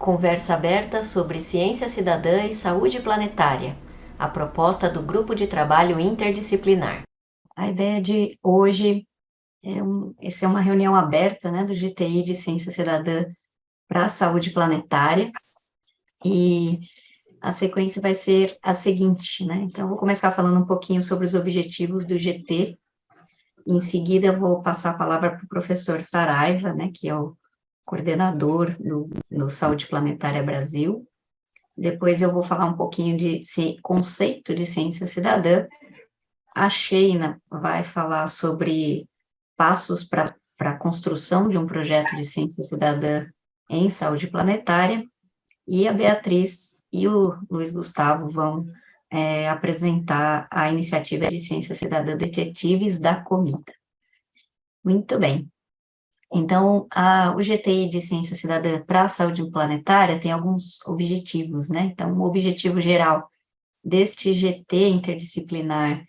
Conversa aberta sobre ciência cidadã e saúde planetária. A proposta do Grupo de Trabalho Interdisciplinar. A ideia de hoje essa é uma reunião aberta, né, do GTI de Ciência Cidadã para a Saúde Planetária, e a sequência vai ser a seguinte, né? Então, eu vou começar falando um pouquinho sobre os objetivos do GT. Em seguida, eu vou passar a palavra para o professor Saraiva, né, que é o coordenador do Saúde Planetária Brasil. Depois eu vou falar um pouquinho de conceito de ciência cidadã. A Sheina vai falar sobre passos para a construção de um projeto de ciência cidadã em saúde planetária. E a Beatriz e o Luiz Gustavo vão apresentar a iniciativa de ciência cidadã Detetives da Comida. Muito bem. Então, o GTI de Ciência Cidadã para a Saúde Planetária tem alguns objetivos, né? Então, o objetivo geral deste GT interdisciplinar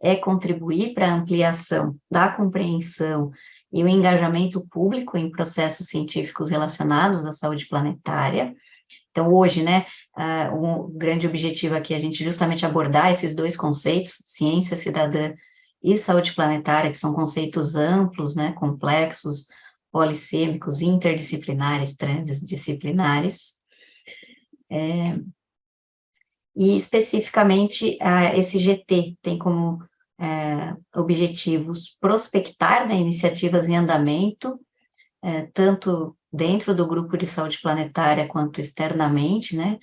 é contribuir para a ampliação da compreensão e o engajamento público em processos científicos relacionados à saúde planetária. Então, hoje, né, o grande objetivo aqui é a gente justamente abordar esses dois conceitos, ciência cidadã e saúde planetária, que são conceitos amplos, né, complexos, polissêmicos, interdisciplinares, transdisciplinares. E, especificamente, esse GT tem como objetivos prospectar, né, iniciativas em andamento, tanto dentro do grupo de saúde planetária quanto externamente, né?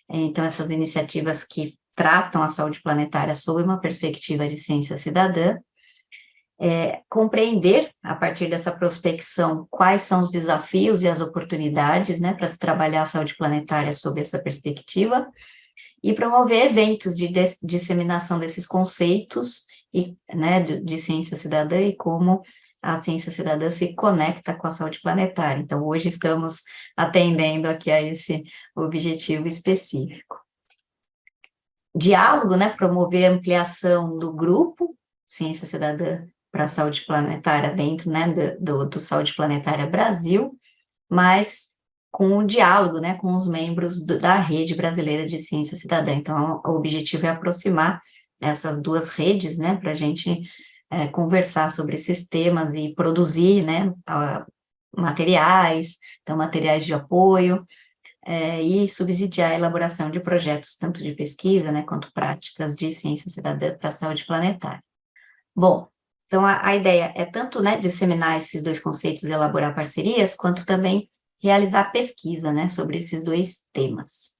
Então, essas iniciativas que tratam a saúde planetária sob uma perspectiva de ciência cidadã, compreender, a partir dessa prospecção, quais são os desafios e as oportunidades, né, para se trabalhar a saúde planetária sob essa perspectiva, e promover eventos de disseminação desses conceitos e, né, de ciência cidadã e como a ciência cidadã se conecta com a saúde planetária. Então, hoje estamos atendendo aqui a esse objetivo específico. Diálogo, né, promover a ampliação do grupo Ciência Cidadã para a Saúde Planetária dentro, né, do Saúde Planetária Brasil, mas com o diálogo, né, com os membros da Rede Brasileira de Ciência Cidadã. Então, o objetivo é aproximar essas duas redes, né, para a gente conversar sobre esses temas e produzir, né, materiais, então, materiais de apoio, e subsidiar a elaboração de projetos, tanto de pesquisa, né, quanto práticas de ciência cidadã para a saúde planetária. Bom, então, a ideia é tanto, né, disseminar esses dois conceitos e elaborar parcerias, quanto também realizar pesquisa, né, sobre esses dois temas.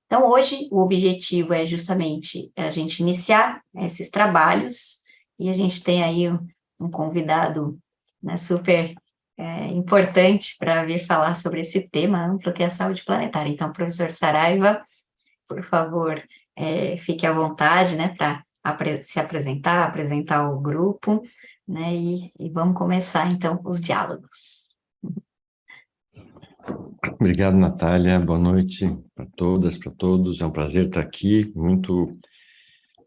Então, hoje, o objetivo é justamente a gente iniciar esses trabalhos, e a gente tem aí um convidado, né, super importante para vir falar sobre esse tema amplo, que é a saúde planetária. Então, professor Saraiva, por favor, fique à vontade, né, para se apresentar, apresentar o grupo, né, e vamos começar, então, os diálogos. Obrigado, Natália. Boa noite para todas, para todos. É um prazer estar aqui. Muito,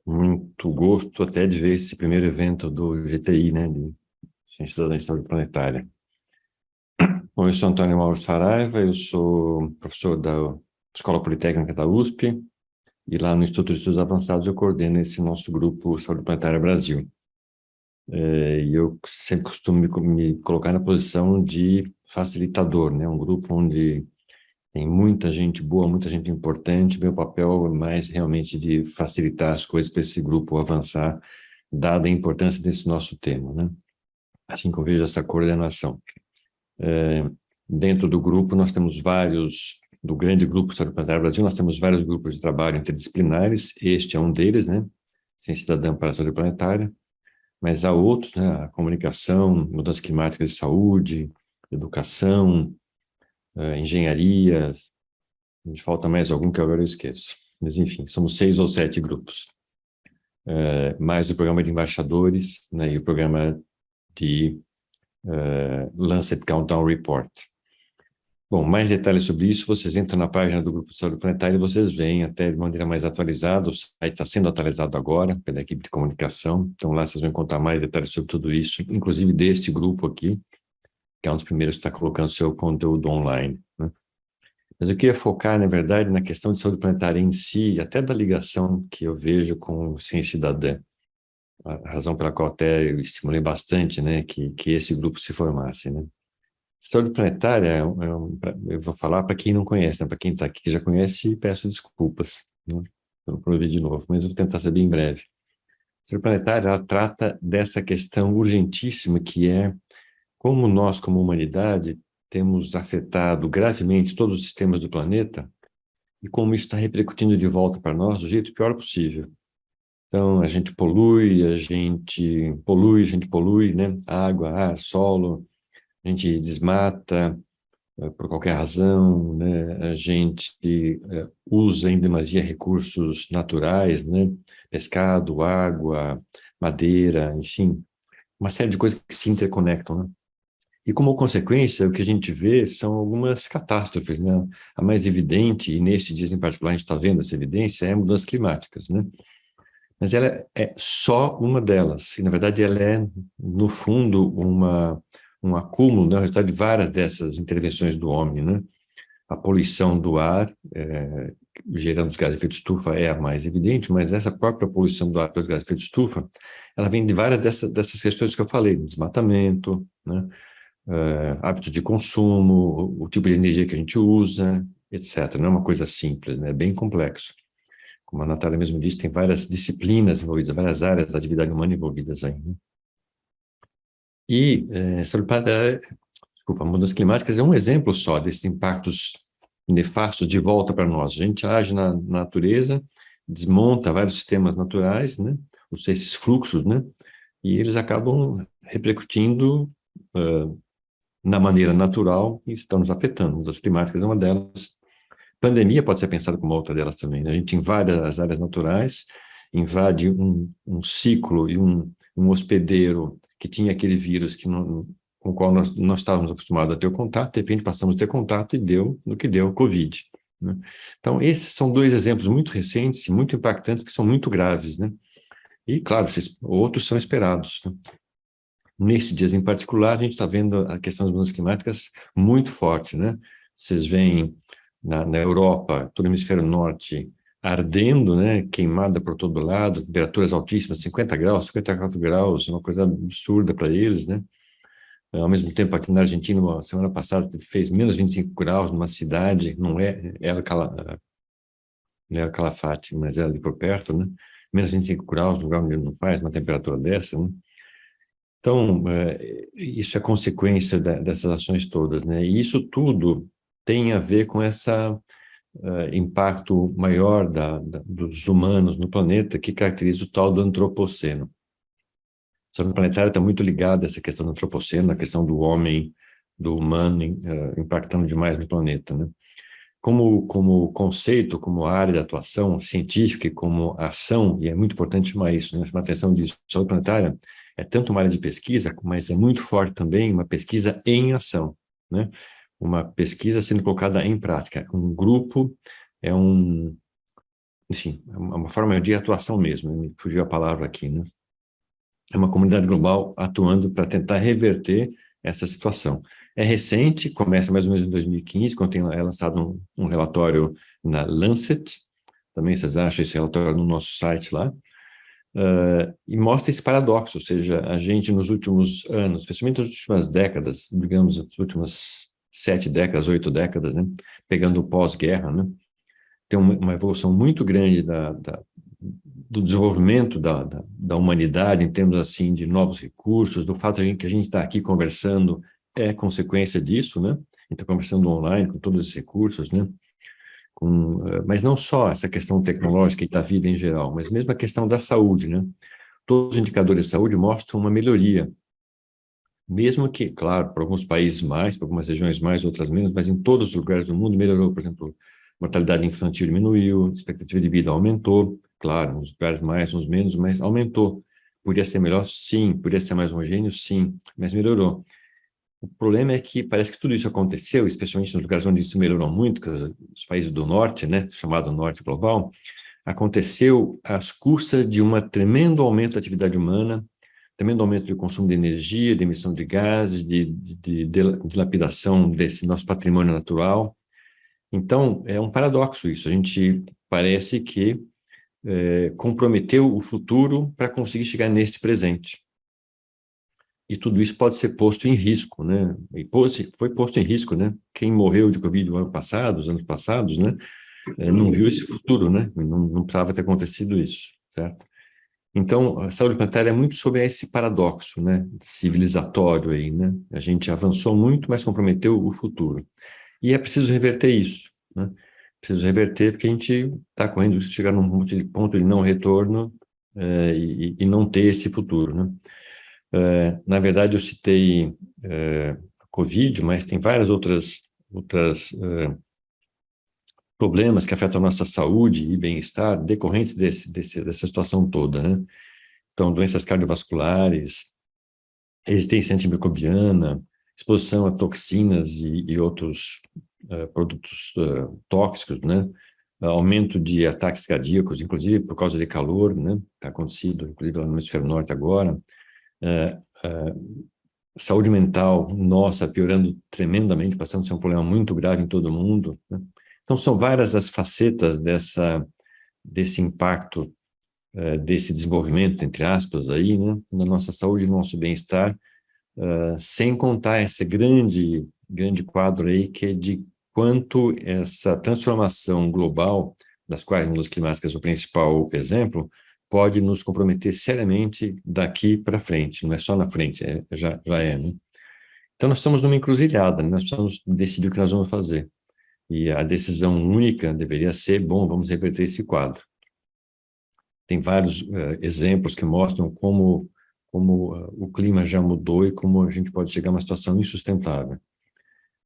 muito gosto até de ver esse primeiro evento do GTI, né, de Ciência Cidadã e Saúde Planetária. Bom, eu sou Antônio Mauro Saraiva, eu sou professor da Escola Politécnica da USP, e lá no Instituto de Estudos Avançados eu coordeno esse nosso grupo Saúde Planetária Brasil. E eu sempre costumo me colocar na posição de facilitador, né, um grupo onde tem muita gente boa, muita gente importante. Meu papel é mais realmente de facilitar as coisas para esse grupo avançar, dada a importância desse nosso tema, né? Assim que eu vejo essa coordenação. Dentro do grupo, nós temos do grande grupo Saúde Planetária Brasil, nós temos vários grupos de trabalho interdisciplinares. Este é um deles, né? Ciência Cidadã para a Saúde Planetária. Mas há outros, né? A comunicação, mudanças climáticas e saúde, educação, engenharia. A gente falta mais algum que agora eu esqueço. Mas, enfim, somos 6 ou 7 grupos. Mais o programa de embaixadores, né, e o programa de Lancet Countdown Report. Bom, mais detalhes sobre isso, vocês entram na página do Grupo de Saúde Planetária e vocês veem até de maneira mais atualizada. O site está sendo atualizado agora pela equipe de comunicação. Então, lá vocês vão encontrar mais detalhes sobre tudo isso, inclusive deste grupo aqui, que é um dos primeiros que está colocando seu conteúdo online, né? Mas eu queria focar, na verdade, na questão de saúde planetária em si, até da ligação que eu vejo com ciência cidadã. A razão pela qual até eu estimulei bastante, né, que esse grupo se formasse, né. Saúde planetária eu vou falar para quem não conhece, né, para quem está aqui que já conhece, peço desculpas, né, pelo prometer de novo, mas eu vou tentar ser bem breve. Saúde planetária, ela trata dessa questão urgentíssima que é como nós, como humanidade, temos afetado gravemente todos os sistemas do planeta e como isso está repercutindo de volta para nós do jeito pior possível. Então, a gente polui, né? Água, ar, solo, a gente desmata por qualquer razão, né? A gente usa em demasia recursos naturais, né? Pescado, água, madeira, enfim, uma série de coisas que se interconectam, né? E como consequência, o que a gente vê são algumas catástrofes, né? A mais evidente, e neste dia em particular a gente está vendo essa evidência, é mudanças climáticas, né? Mas ela é só uma delas. E, na verdade, ela é, no fundo, um acúmulo, né, resultado de várias dessas intervenções do homem, né? A poluição do ar, gerando os gases de efeito estufa, é a mais evidente, mas essa própria poluição do ar pelos gases de efeito estufa, ela vem de várias dessas questões que eu falei, desmatamento, né? Hábitos de consumo, o tipo de energia que a gente usa, etc. Não é uma coisa simples, né? É bem complexo. Como a Natália mesmo disse, tem várias disciplinas envolvidas, várias áreas da atividade humana envolvidas aí, né? E desculpa, mudanças climáticas é um exemplo só desses impactos nefastos de volta para nós. A gente age na natureza, desmonta vários sistemas naturais, né? Esses fluxos, né? E eles acabam repercutindo na maneira natural e estão nos afetando. Mudanças climáticas é uma delas. Pandemia pode ser pensada como outra delas também, né? A gente invade as áreas naturais, invade um ciclo e um hospedeiro que tinha aquele vírus que não, com o qual nós estávamos acostumados a ter o contato, de repente passamos a ter contato e deu no que deu, Covid, né? Então, esses são dois exemplos muito recentes e muito impactantes, que são muito graves, né? E, claro, outros são esperados, né? Nesses dias em particular, a gente está vendo a questão das mudanças climáticas muito forte, né? Vocês veem na Europa, todo o hemisfério norte ardendo, né? Queimada por todo lado, temperaturas altíssimas, 50 graus, 54 graus, uma coisa absurda para eles, né? Ao mesmo tempo, aqui na Argentina, uma semana passada, fez menos 25 graus numa cidade, não é El Calafate, mas é ali por perto, né? Menos 25 graus, no lugar onde não faz uma temperatura dessa, né? Então, isso é consequência dessas ações todas, né? E isso tudo tem a ver com esse impacto maior dos humanos no planeta, que caracteriza o tal do antropoceno. A saúde planetária está muito ligada a essa questão do antropoceno, a questão do homem, do humano, impactando demais no planeta, né? Como conceito, como área de atuação científica e como ação, e é muito importante chamar isso, né? Chamar a atenção disso. A saúde planetária é tanto uma área de pesquisa, mas é muito forte também uma pesquisa em ação, né? Uma pesquisa sendo colocada em prática. Um grupo é enfim, é uma forma de atuação mesmo, né? Me fugiu a palavra aqui, né? É uma comunidade global atuando para tentar reverter essa situação. É recente, começa mais ou menos em 2015, quando é lançado um relatório na Lancet, também vocês acham esse relatório no nosso site lá, e mostra esse paradoxo, ou seja, a gente nos últimos anos, especialmente nas últimas décadas, digamos, as últimas 7 décadas, 8 décadas, né, pegando o pós-guerra, né, tem uma evolução muito grande do desenvolvimento da humanidade em termos assim de novos recursos, do fato de que a gente está aqui conversando é consequência disso, né? Então, conversando online com todos esses recursos, né? Mas não só essa questão tecnológica e da vida em geral, mas mesmo a questão da saúde, né? Todos os indicadores de saúde mostram uma melhoria, mesmo que, claro, para alguns países mais, para algumas regiões mais, outras menos, mas em todos os lugares do mundo melhorou. Por exemplo, mortalidade infantil diminuiu, expectativa de vida aumentou, claro, uns lugares mais, uns menos, mas aumentou. Podia ser melhor? Sim. Podia ser mais homogêneo? Sim, mas melhorou. O problema é que parece que tudo isso aconteceu, especialmente nos lugares onde isso melhorou muito, que os países do norte, né, chamado norte global, aconteceu às custas de um tremendo aumento da atividade humana, tremendo aumento do consumo de energia, de emissão de gases, de dilapidação desse nosso patrimônio natural. Então, é um paradoxo isso. A gente parece que comprometeu o futuro para conseguir chegar neste presente. E tudo isso pode ser posto em risco, né? E foi posto em risco, né? Quem morreu de Covid no ano passado, os anos passados, né? Não viu esse futuro, né? Não precisava ter acontecido isso, certo? Então, a saúde planetária é muito sobre esse paradoxo, né? Civilizatório aí, né? A gente avançou muito, mas comprometeu o futuro. E é preciso reverter isso, né? Preciso reverter porque a gente está correndo risco de chegar num ponto de não retorno e não ter esse futuro, né? Na verdade, eu citei Covid, mas tem várias outras problemas que afetam a nossa saúde e bem-estar decorrentes dessa situação toda, né? Então, doenças cardiovasculares, resistência antimicrobiana, exposição a toxinas e outros produtos tóxicos, né? Aumento de ataques cardíacos, inclusive por causa de calor, né? Está acontecendo, inclusive lá no hemisfério norte agora. Uh, uh, Saúde mental, nossa, piorando tremendamente, passando a ser um problema muito grave em todo mundo, né? Então, são várias as facetas desse impacto, desse desenvolvimento, entre aspas, aí, né, na nossa saúde e no nosso bem-estar, sem contar esse grande quadro aí, que é de quanto essa transformação global, das quais mudanças climáticas é o principal exemplo, pode nos comprometer seriamente daqui para frente, não é só na frente, já é, né? Então, nós estamos numa encruzilhada, né? Nós precisamos decidir o que nós vamos fazer. E a decisão única deveria ser, bom, vamos reverter esse quadro. Tem vários exemplos que mostram como o clima já mudou e como a gente pode chegar a uma situação insustentável.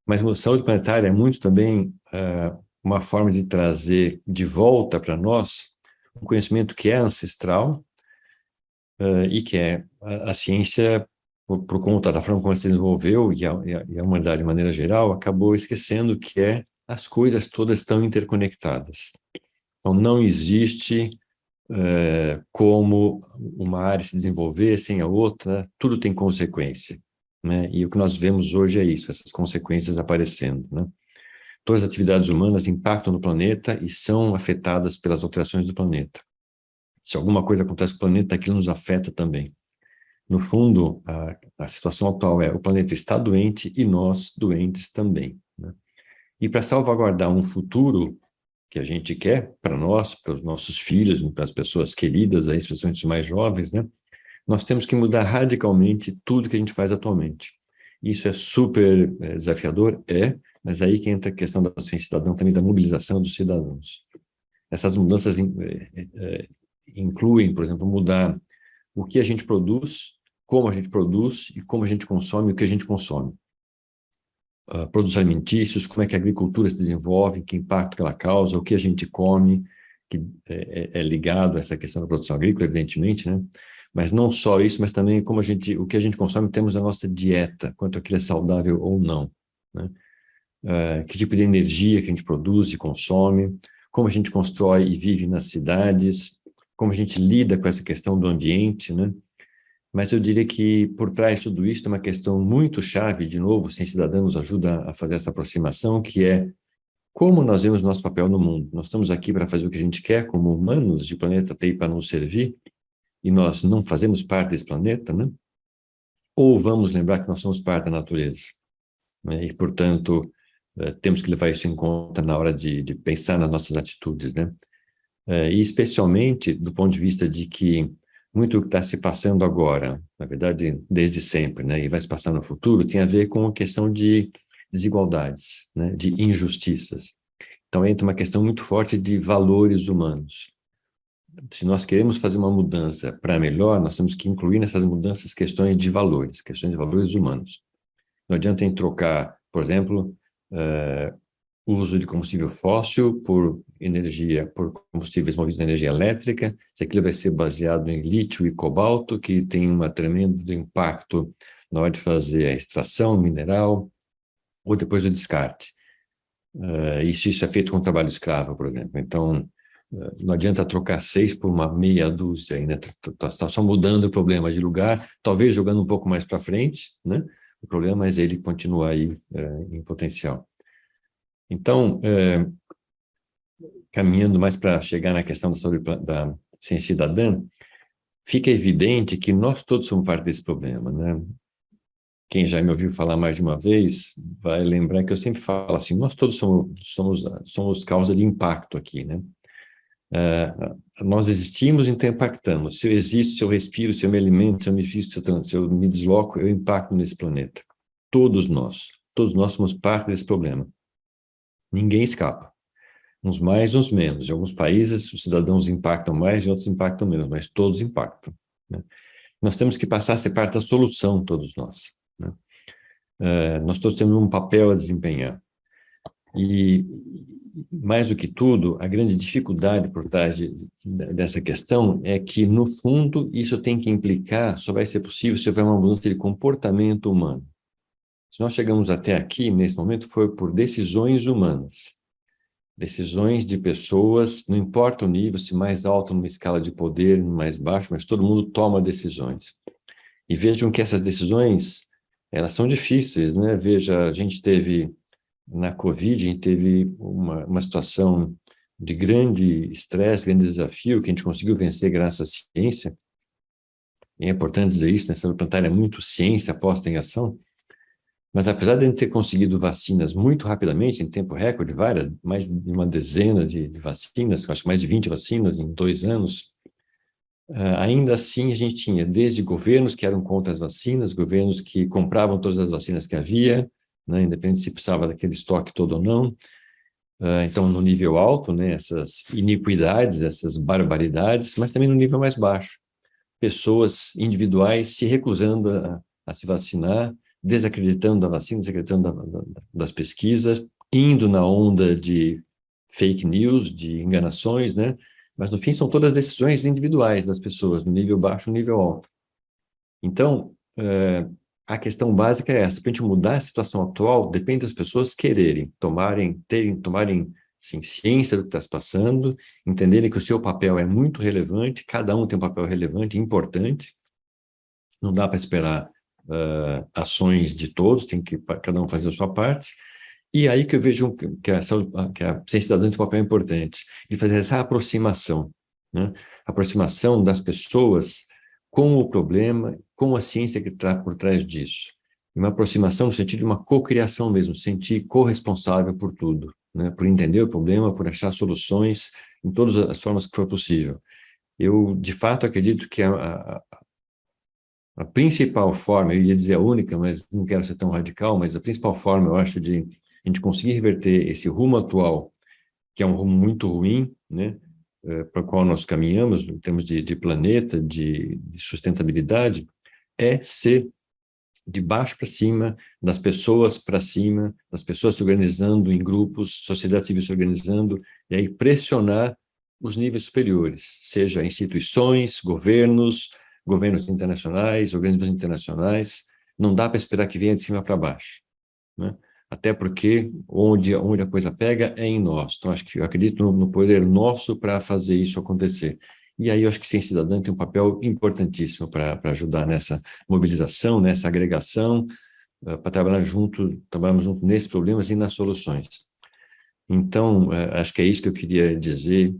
Mas a saúde planetária é muito também uma forma de trazer de volta para nós um conhecimento que é ancestral e que é a ciência, por conta da forma como ela se desenvolveu e a humanidade de maneira geral, acabou esquecendo que as coisas todas estão interconectadas. Então, não existe como uma área se desenvolver sem a outra, tudo tem consequência, né? E o que nós vemos hoje é isso, essas consequências aparecendo, né? Todas as atividades humanas impactam no planeta e são afetadas pelas alterações do planeta. Se alguma coisa acontece com o planeta, aquilo nos afeta também. No fundo, a situação atual é o planeta está doente e nós doentes também, né? E para salvaguardar um futuro que a gente quer para nós, para os nossos filhos, para as pessoas queridas, aí, especialmente os mais jovens, né? Nós temos que mudar radicalmente tudo que a gente faz atualmente. Isso é super desafiador, mas aí que entra a questão da ciência cidadã, também da mobilização dos cidadãos. Essas mudanças incluem, por exemplo, mudar o que a gente produz, como a gente produz e como a gente consome o que a gente consome. Produtos alimentícios, como é que a agricultura se desenvolve, que impacto que ela causa, o que a gente come, que é ligado a essa questão da produção agrícola, evidentemente, né? Mas não só isso, mas também o que a gente consome temos na nossa dieta, quanto aquilo é saudável ou não, né? Que tipo de energia que a gente produz e consome, como a gente constrói e vive nas cidades, como a gente lida com essa questão do ambiente, né? Mas eu diria que por trás de tudo isso tem uma questão muito chave, de novo, Ciência Cidadã nos ajuda a fazer essa aproximação, que é como nós vemos nosso papel no mundo. Nós estamos aqui para fazer o que a gente quer, como humanos, de planeta Terra para nos servir, e nós não fazemos parte desse planeta, né? Ou vamos lembrar que nós somos parte da natureza, né? E, portanto, temos que levar isso em conta na hora de pensar nas nossas atitudes, né? E especialmente do ponto de vista de que muito o que está se passando agora, na verdade, desde sempre, né, e vai se passar no futuro, tem a ver com a questão de desigualdades, né, de injustiças. Então, entra uma questão muito forte de valores humanos. Se nós queremos fazer uma mudança para melhor, nós temos que incluir nessas mudanças questões de valores humanos. Não adianta em trocar, por exemplo, o uso de combustível fóssil por combustíveis movidos a energia elétrica, se aquilo vai ser baseado em lítio e cobalto, que tem um tremendo impacto na hora de fazer a extração mineral ou depois o descarte. Isso é feito com trabalho escravo, por exemplo. Então, não adianta trocar 6 por uma meia dúzia ainda, está só mudando o problema de lugar, talvez jogando um pouco mais para frente, né? O problema é ele continuar aí em potencial. Então, caminhando mais para chegar na questão da saúde da ciência cidadã, fica evidente que nós todos somos parte desse problema, né? Quem já me ouviu falar mais de uma vez vai lembrar que eu sempre falo assim, nós todos somos causa de impacto aqui, né? Nós existimos, então impactamos. Se eu existo, se eu respiro, se eu me alimento, se eu me visto, se eu me desloco, eu impacto nesse planeta. Todos nós somos parte desse problema. Ninguém escapa. Uns mais, uns menos. Em alguns países, os cidadãos impactam mais e outros impactam menos, mas todos impactam, né? Nós temos que passar a ser parte da solução, todos nós, né? Nós todos temos um papel a desempenhar. E, mais do que tudo, a grande dificuldade por trás dessa questão é que, no fundo, isso tem que implicar, só vai ser possível se houver uma mudança de comportamento humano. Se nós chegamos até aqui, nesse momento, foi por decisões humanas. Decisões de pessoas, não importa o nível, se mais alto numa escala de poder, mais baixo, mas todo mundo toma decisões. E vejam que essas decisões, elas são difíceis, né? Veja, a gente teve, na Covid, a gente teve uma situação de grande estresse, grande desafio, que a gente conseguiu vencer graças à ciência. E é importante dizer isso, né? Essa plantária é muito ciência posta em ação. Mas apesar de a gente ter conseguido vacinas muito rapidamente, em tempo recorde, mais de uma dezena de vacinas, acho que mais de 20 vacinas em 2 anos, ainda assim a gente tinha desde governos que eram contra as vacinas, governos que compravam todas as vacinas que havia, né, independente se precisava daquele estoque todo ou não. Então, no nível alto, né, essas iniquidades, essas barbaridades, mas também no nível mais baixo. Pessoas individuais se recusando a se vacinar, desacreditando da vacina, desacreditando das pesquisas, indo na onda de fake news, de enganações, né? Mas, no fim, são todas decisões individuais das pessoas, no nível baixo, no nível alto. Então, a questão básica é essa: para a gente mudar a situação atual, depende das pessoas quererem, tomarem sim, ciência do que está se passando, entenderem que o seu papel é muito relevante, cada um tem um papel relevante, importante, não dá para esperar ações de todos, tem que cada um fazer a sua parte. E aí que eu vejo que a ciência cidadã tem um papel importante, de fazer essa aproximação, né? Aproximação das pessoas com o problema, com a ciência que está por trás disso. Uma aproximação no sentido de uma cocriação mesmo, sentir corresponsável por tudo, né? Por entender o problema, por achar soluções em todas as formas que for possível. Eu, de fato, acredito que a principal forma, eu ia dizer a única, mas não quero ser tão radical, mas a principal forma, eu acho, de a gente conseguir reverter esse rumo atual, que é um rumo muito ruim, né, para o qual nós caminhamos, em termos de planeta, de sustentabilidade, é ser de baixo para cima, das pessoas para cima, das pessoas se organizando em grupos, sociedade civil se organizando, e aí pressionar os níveis superiores, seja instituições, governos internacionais, organismos internacionais. Não dá para esperar que venha de cima para baixo, né? Até porque onde a coisa pega é em nós. Então, eu acredito no poder nosso para fazer isso acontecer. E aí eu acho que Ciência Cidadã tem um papel importantíssimo para ajudar nessa mobilização, nessa agregação, para trabalharmos junto nesses problemas e nas soluções. Então, acho que é isso que eu queria dizer,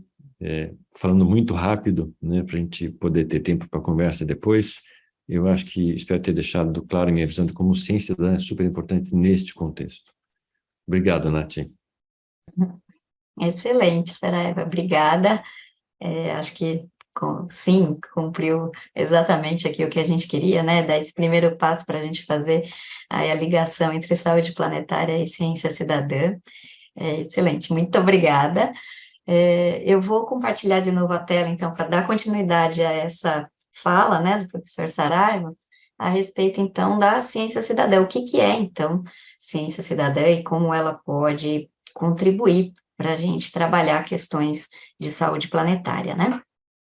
falando muito rápido, né, para a gente poder ter tempo para conversa depois. Eu acho que espero ter deixado claro minha visão de como ciência cidadã é super importante neste contexto. Obrigado, Nath. Excelente, Saraiva, obrigada. Acho que, sim, cumpriu exatamente aqui o que a gente queria, né? Dar esse primeiro passo para a gente fazer aí a ligação entre saúde planetária e ciência cidadã. Excelente, muito obrigada. Eu vou compartilhar de novo a tela, então, para dar continuidade a essa fala, né, do professor Saraiva, a respeito, então, da ciência cidadã. O que que é, então, ciência cidadã e como ela pode contribuir para a gente trabalhar questões de saúde planetária, né?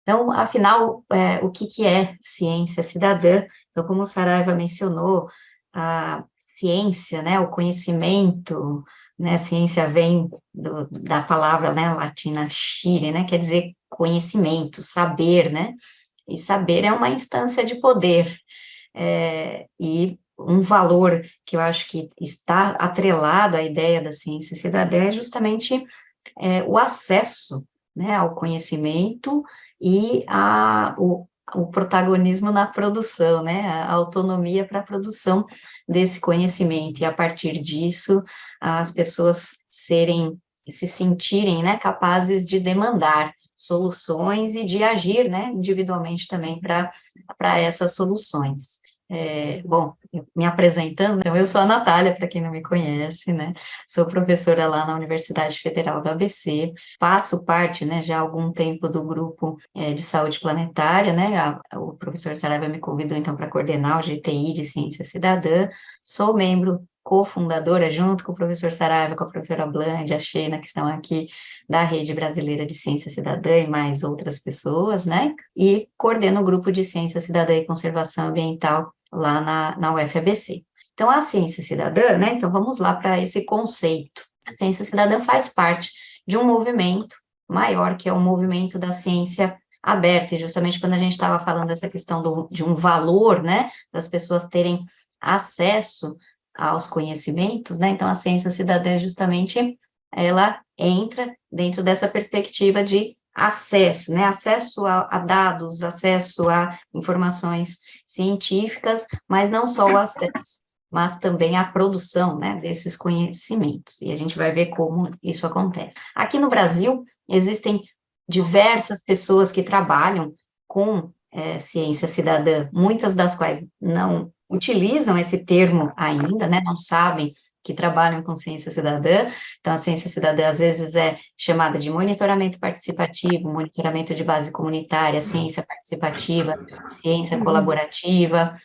Então, afinal, o que que é ciência cidadã? Então, como o Saraiva mencionou, a ciência, né, o conhecimento, né, a ciência vem da palavra, né, latina scire, né, quer dizer conhecimento, saber, né? E saber é uma instância de poder. E um valor que eu acho que está atrelado à ideia da ciência cidadã é justamente o acesso, né, ao conhecimento e o protagonismo na produção, né, a autonomia para a produção desse conhecimento, e a partir disso, as pessoas se sentirem, né, capazes de demandar soluções e de agir, né, individualmente também para essas soluções. Bom, me apresentando, então, eu sou a Natália, para quem não me conhece, né, sou professora lá na Universidade Federal do ABC, faço parte, né, já há algum tempo do grupo de saúde planetária, né, o professor Saraiva me convidou, então, para coordenar o GTI de Ciência Cidadã, sou membro cofundadora, junto com o professor Saraiva, com a professora Blanche, a Sheina, que estão aqui, da Rede Brasileira de Ciência Cidadã e mais outras pessoas, né, e coordeno o grupo de Ciência Cidadã e Conservação Ambiental lá na UFABC. Então, a ciência cidadã, né? Então, vamos lá para esse conceito. A ciência cidadã faz parte de um movimento maior, que é o movimento da ciência aberta, e justamente quando a gente estava falando dessa questão de um valor, né? Das pessoas terem acesso aos conhecimentos, né? Então, a ciência cidadã, justamente, ela entra dentro dessa perspectiva de acesso, né? Acesso a dados, acesso a informações científicas, mas não só o acesso, mas também a produção, né, desses conhecimentos, e a gente vai ver como isso acontece. Aqui no Brasil, existem diversas pessoas que trabalham com ciência cidadã, muitas das quais não utilizam esse termo ainda, né, não sabem que trabalham com ciência cidadã. Então, a ciência cidadã, às vezes, é chamada de monitoramento participativo, monitoramento de base comunitária, ciência participativa, ciência colaborativa,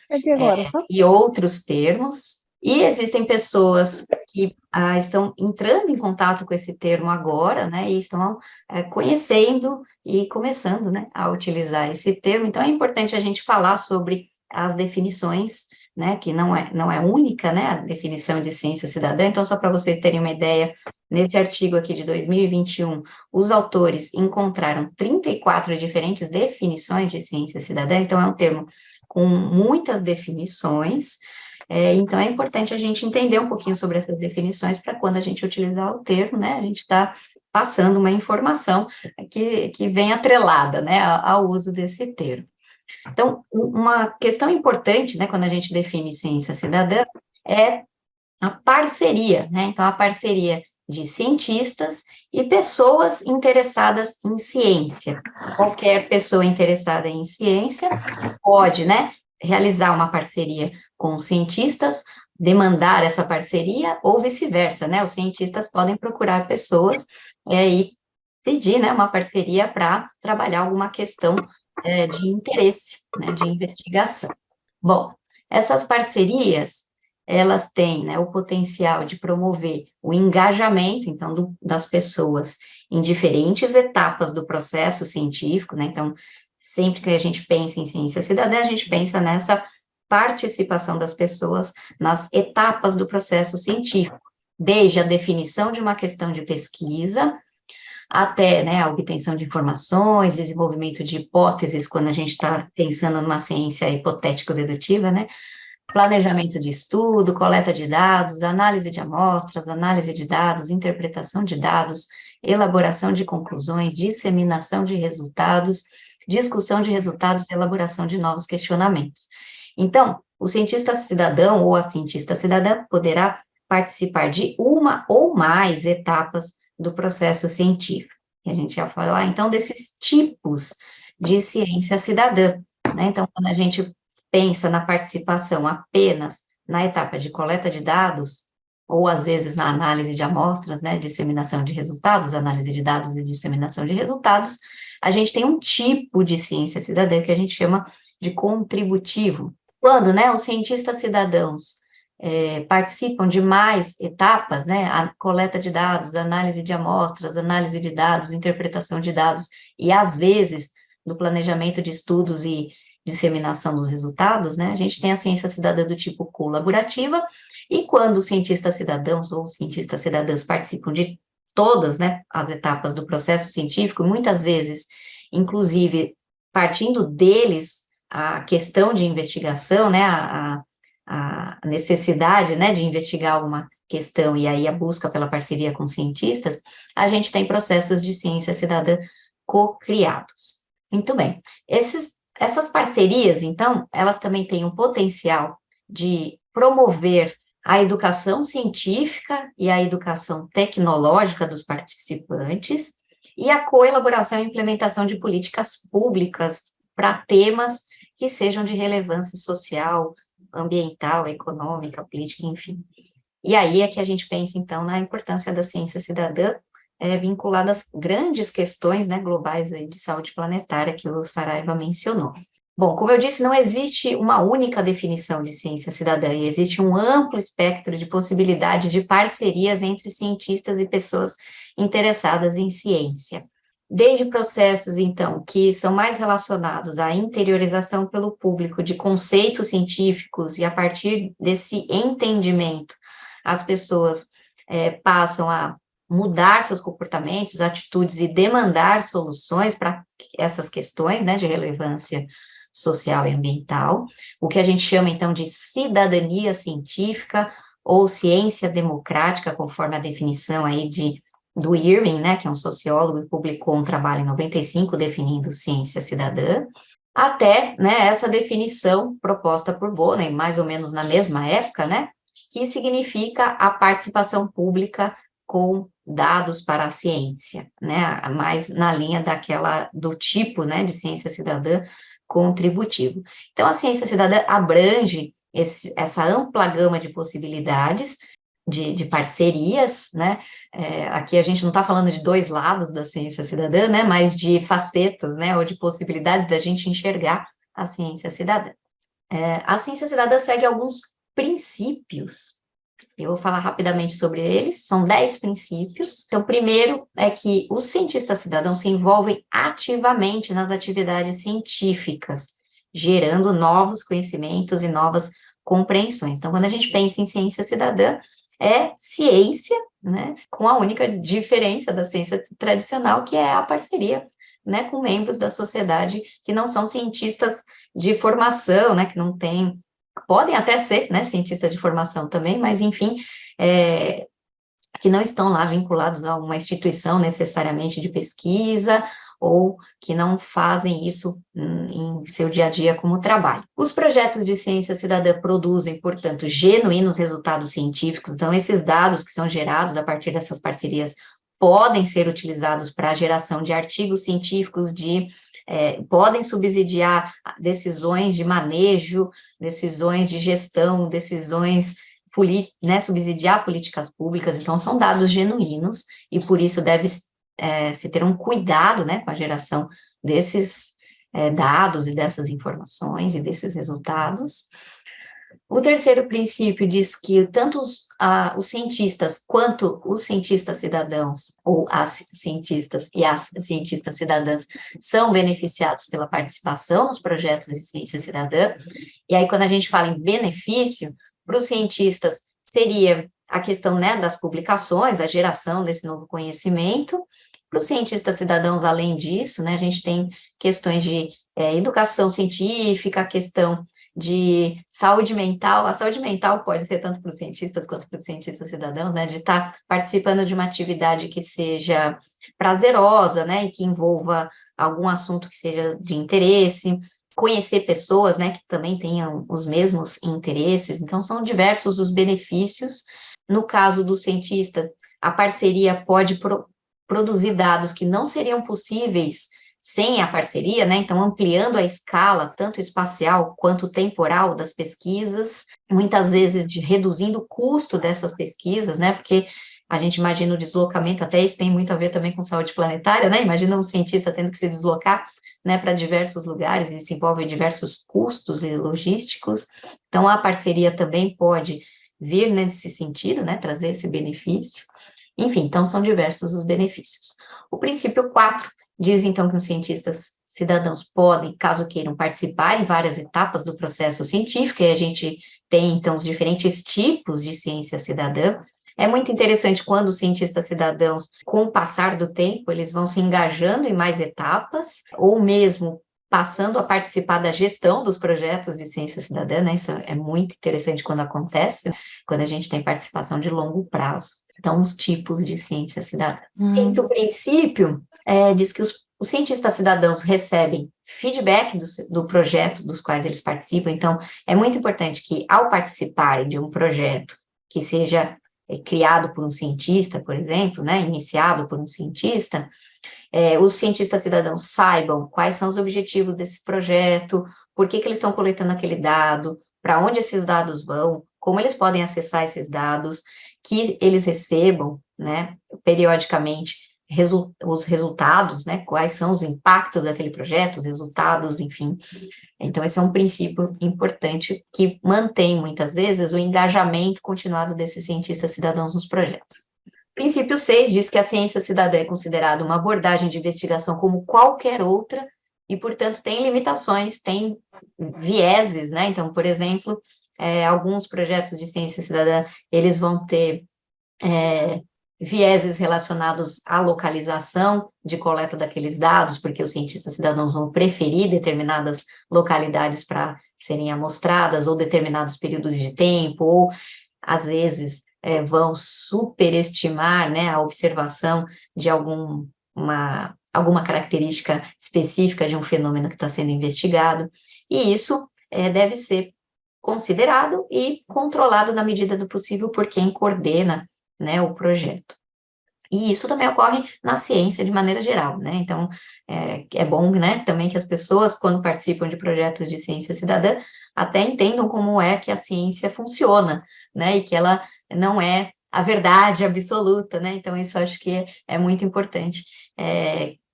e outros termos. E existem pessoas que estão entrando em contato com esse termo agora, né, e estão conhecendo e começando, né, a utilizar esse termo. Então, é importante a gente falar sobre as definições, né, que não é única, né, a definição de ciência cidadã. Então, só para vocês terem uma ideia, nesse artigo aqui de 2021, os autores encontraram 34 diferentes definições de ciência cidadã, então é um termo com muitas definições, então é importante a gente entender um pouquinho sobre essas definições, para quando a gente utilizar o termo, né, a gente está passando uma informação que vem atrelada, né, ao uso desse termo. Então, uma questão importante, né, quando a gente define ciência cidadã, é a parceria, né? Então, a parceria de cientistas e pessoas interessadas em ciência. Qualquer pessoa interessada em ciência pode, né, realizar uma parceria com os cientistas, demandar essa parceria, ou vice-versa, né? Os cientistas podem procurar pessoas e pedir, né, uma parceria para trabalhar alguma questão de interesse, né, de investigação. Bom, essas parcerias, elas têm, né, o potencial de promover o engajamento, então, das pessoas em diferentes etapas do processo científico, né, então, sempre que a gente pensa em ciência cidadã, a gente pensa nessa participação das pessoas nas etapas do processo científico, desde a definição de uma questão de pesquisa, até, né, a obtenção de informações, desenvolvimento de hipóteses, quando a gente está pensando numa ciência hipotético-dedutiva, né, planejamento de estudo, coleta de dados, análise de amostras, análise de dados, interpretação de dados, elaboração de conclusões, disseminação de resultados, discussão de resultados e elaboração de novos questionamentos. Então, o cientista cidadão ou a cientista cidadã poderá participar de uma ou mais etapas do processo científico. E a gente vai falar, então, desses tipos de ciência cidadã, né? Então, quando a gente pensa na participação apenas na etapa de coleta de dados, ou às vezes na análise de amostras, né, disseminação de resultados, análise de dados e disseminação de resultados, a gente tem um tipo de ciência cidadã que a gente chama de contributivo. Quando, né, os cientistas cidadãos participam de mais etapas, né, a coleta de dados, análise de amostras, análise de dados, interpretação de dados, e às vezes no planejamento de estudos e disseminação dos resultados, né, a gente tem a ciência cidadã do tipo colaborativa, e quando os cientistas cidadãos ou cientistas cidadãs participam de todas, né, as etapas do processo científico, muitas vezes, inclusive, partindo deles, a questão de investigação, né, a necessidade, né, de investigar alguma questão e aí a busca pela parceria com cientistas, a gente tem processos de ciência cidadã co-criados. Muito bem. Essas parcerias, então, elas também têm um potencial de promover a educação científica e a educação tecnológica dos participantes e a coelaboração e implementação de políticas públicas para temas que sejam de relevância social, ambiental, econômica, política, enfim. E aí é que a gente pensa, então, na importância da ciência cidadã vinculada às grandes questões, né, globais aí de saúde planetária que o Saraiva mencionou. Bom, como eu disse, não existe uma única definição de ciência cidadã, e existe um amplo espectro de possibilidades de parcerias entre cientistas e pessoas interessadas em ciência. Desde processos, então, que são mais relacionados à interiorização pelo público de conceitos científicos, e a partir desse entendimento, as pessoas passam a mudar seus comportamentos, atitudes e demandar soluções para essas questões, né, de relevância social e ambiental, o que a gente chama, então, de cidadania científica ou ciência democrática, conforme a definição aí do Irving, né, que é um sociólogo e publicou um trabalho em 95 definindo ciência cidadã, até, né, essa definição proposta por Bonnen, mais ou menos na mesma época, né, que significa a participação pública com dados para a ciência, né, mais na linha do tipo, né, de ciência cidadã contributivo. Então, a ciência cidadã abrange essa ampla gama de possibilidades, de parcerias, né, aqui a gente não está falando de dois lados da ciência cidadã, né, mas de facetas, né, ou de possibilidades da gente enxergar a ciência cidadã. A ciência cidadã segue alguns princípios. Eu vou falar rapidamente sobre eles, são 10 princípios. Então, o primeiro é que os cientistas cidadãos se envolvem ativamente nas atividades científicas, gerando novos conhecimentos e novas compreensões. Então, quando a gente pensa em ciência cidadã, é ciência, né, com a única diferença da ciência tradicional, que é a parceria, né, com membros da sociedade que não são cientistas de formação, né, que não têm, podem até ser, né, cientistas de formação também, mas, enfim, que não estão lá vinculados a uma instituição necessariamente de pesquisa, ou que não fazem isso em seu dia a dia como trabalho. Os projetos de ciência cidadã produzem, portanto, genuínos resultados científicos, então esses dados que são gerados a partir dessas parcerias podem ser utilizados para a geração de artigos científicos, podem subsidiar decisões de manejo, decisões de gestão, decisões, né, subsidiar políticas públicas, então são dados genuínos, e por isso deve se ter um cuidado, né, com a geração desses dados e dessas informações e desses resultados. O terceiro princípio diz que tanto os cientistas quanto os cientistas cidadãos, ou as cientistas e as cientistas cidadãs, são beneficiados pela participação nos projetos de ciência cidadã. E aí, quando a gente fala em benefício, para os cientistas seria a questão, né, das publicações, a geração desse novo conhecimento. Para os cientistas cidadãos, além disso, né, a gente tem questões de educação científica, a questão de saúde mental. A saúde mental pode ser tanto para os cientistas quanto para os cientistas cidadãos, né, de estar participando de uma atividade que seja prazerosa, né, e que envolva algum assunto que seja de interesse, conhecer pessoas, né, que também tenham os mesmos interesses. Então, são diversos os benefícios. No caso dos cientistas, a parceria pode produzir dados que não seriam possíveis sem a parceria, né? Então, ampliando a escala, tanto espacial quanto temporal das pesquisas, muitas vezes reduzindo o custo dessas pesquisas, né? Porque a gente imagina o deslocamento, até isso tem muito a ver também com saúde planetária, né? Imagina um cientista tendo que se deslocar, né, para diversos lugares, e isso envolve diversos custos e logísticos. Então, a parceria também pode vir nesse sentido, né? Trazer esse benefício. Enfim, então são diversos os benefícios. O princípio 4 diz, então, que os cientistas cidadãos podem, caso queiram, participar em várias etapas do processo científico, e a gente tem, então, os diferentes tipos de ciência cidadã. É muito interessante quando os cientistas cidadãos, com o passar do tempo, eles vão se engajando em mais etapas, ou mesmo passando a participar da gestão dos projetos de ciência cidadã, né? Isso é muito interessante quando acontece, quando a gente tem participação de longo prazo. Então, os tipos de ciência cidadã. Quinto princípio diz que os cientistas cidadãos recebem feedback do projeto dos quais eles participam, então é muito importante que, ao participarem de um projeto que seja criado por um cientista, por exemplo, né, iniciado por um cientista, os cientistas cidadãos saibam quais são os objetivos desse projeto, por que eles estão coletando aquele dado, para onde esses dados vão, como eles podem acessar esses dados, que eles recebam, né, periodicamente, os resultados, né, quais são os impactos daquele projeto, os resultados, enfim. Então, esse é um princípio importante que mantém, muitas vezes, o engajamento continuado desses cientistas cidadãos nos projetos. Princípio 6 diz que a ciência cidadã é considerada uma abordagem de investigação como qualquer outra e, portanto, tem limitações, tem vieses, né? Então, por exemplo, alguns projetos de ciência cidadã, eles vão ter vieses relacionados à localização de coleta daqueles dados, porque os cientistas cidadãos vão preferir determinadas localidades para serem amostradas, ou determinados períodos de tempo, ou, às vezes, vão superestimar, né, a observação de alguma característica específica de um fenômeno que está sendo investigado, e isso deve ser considerado e controlado na medida do possível por quem coordena, né, o projeto. E isso também ocorre na ciência de maneira geral, né? Então, é bom, né, também que as pessoas, quando participam de projetos de ciência cidadã, até entendam como é que a ciência funciona, né? E que ela não é a verdade absoluta, né? Então, isso eu acho que é muito importante,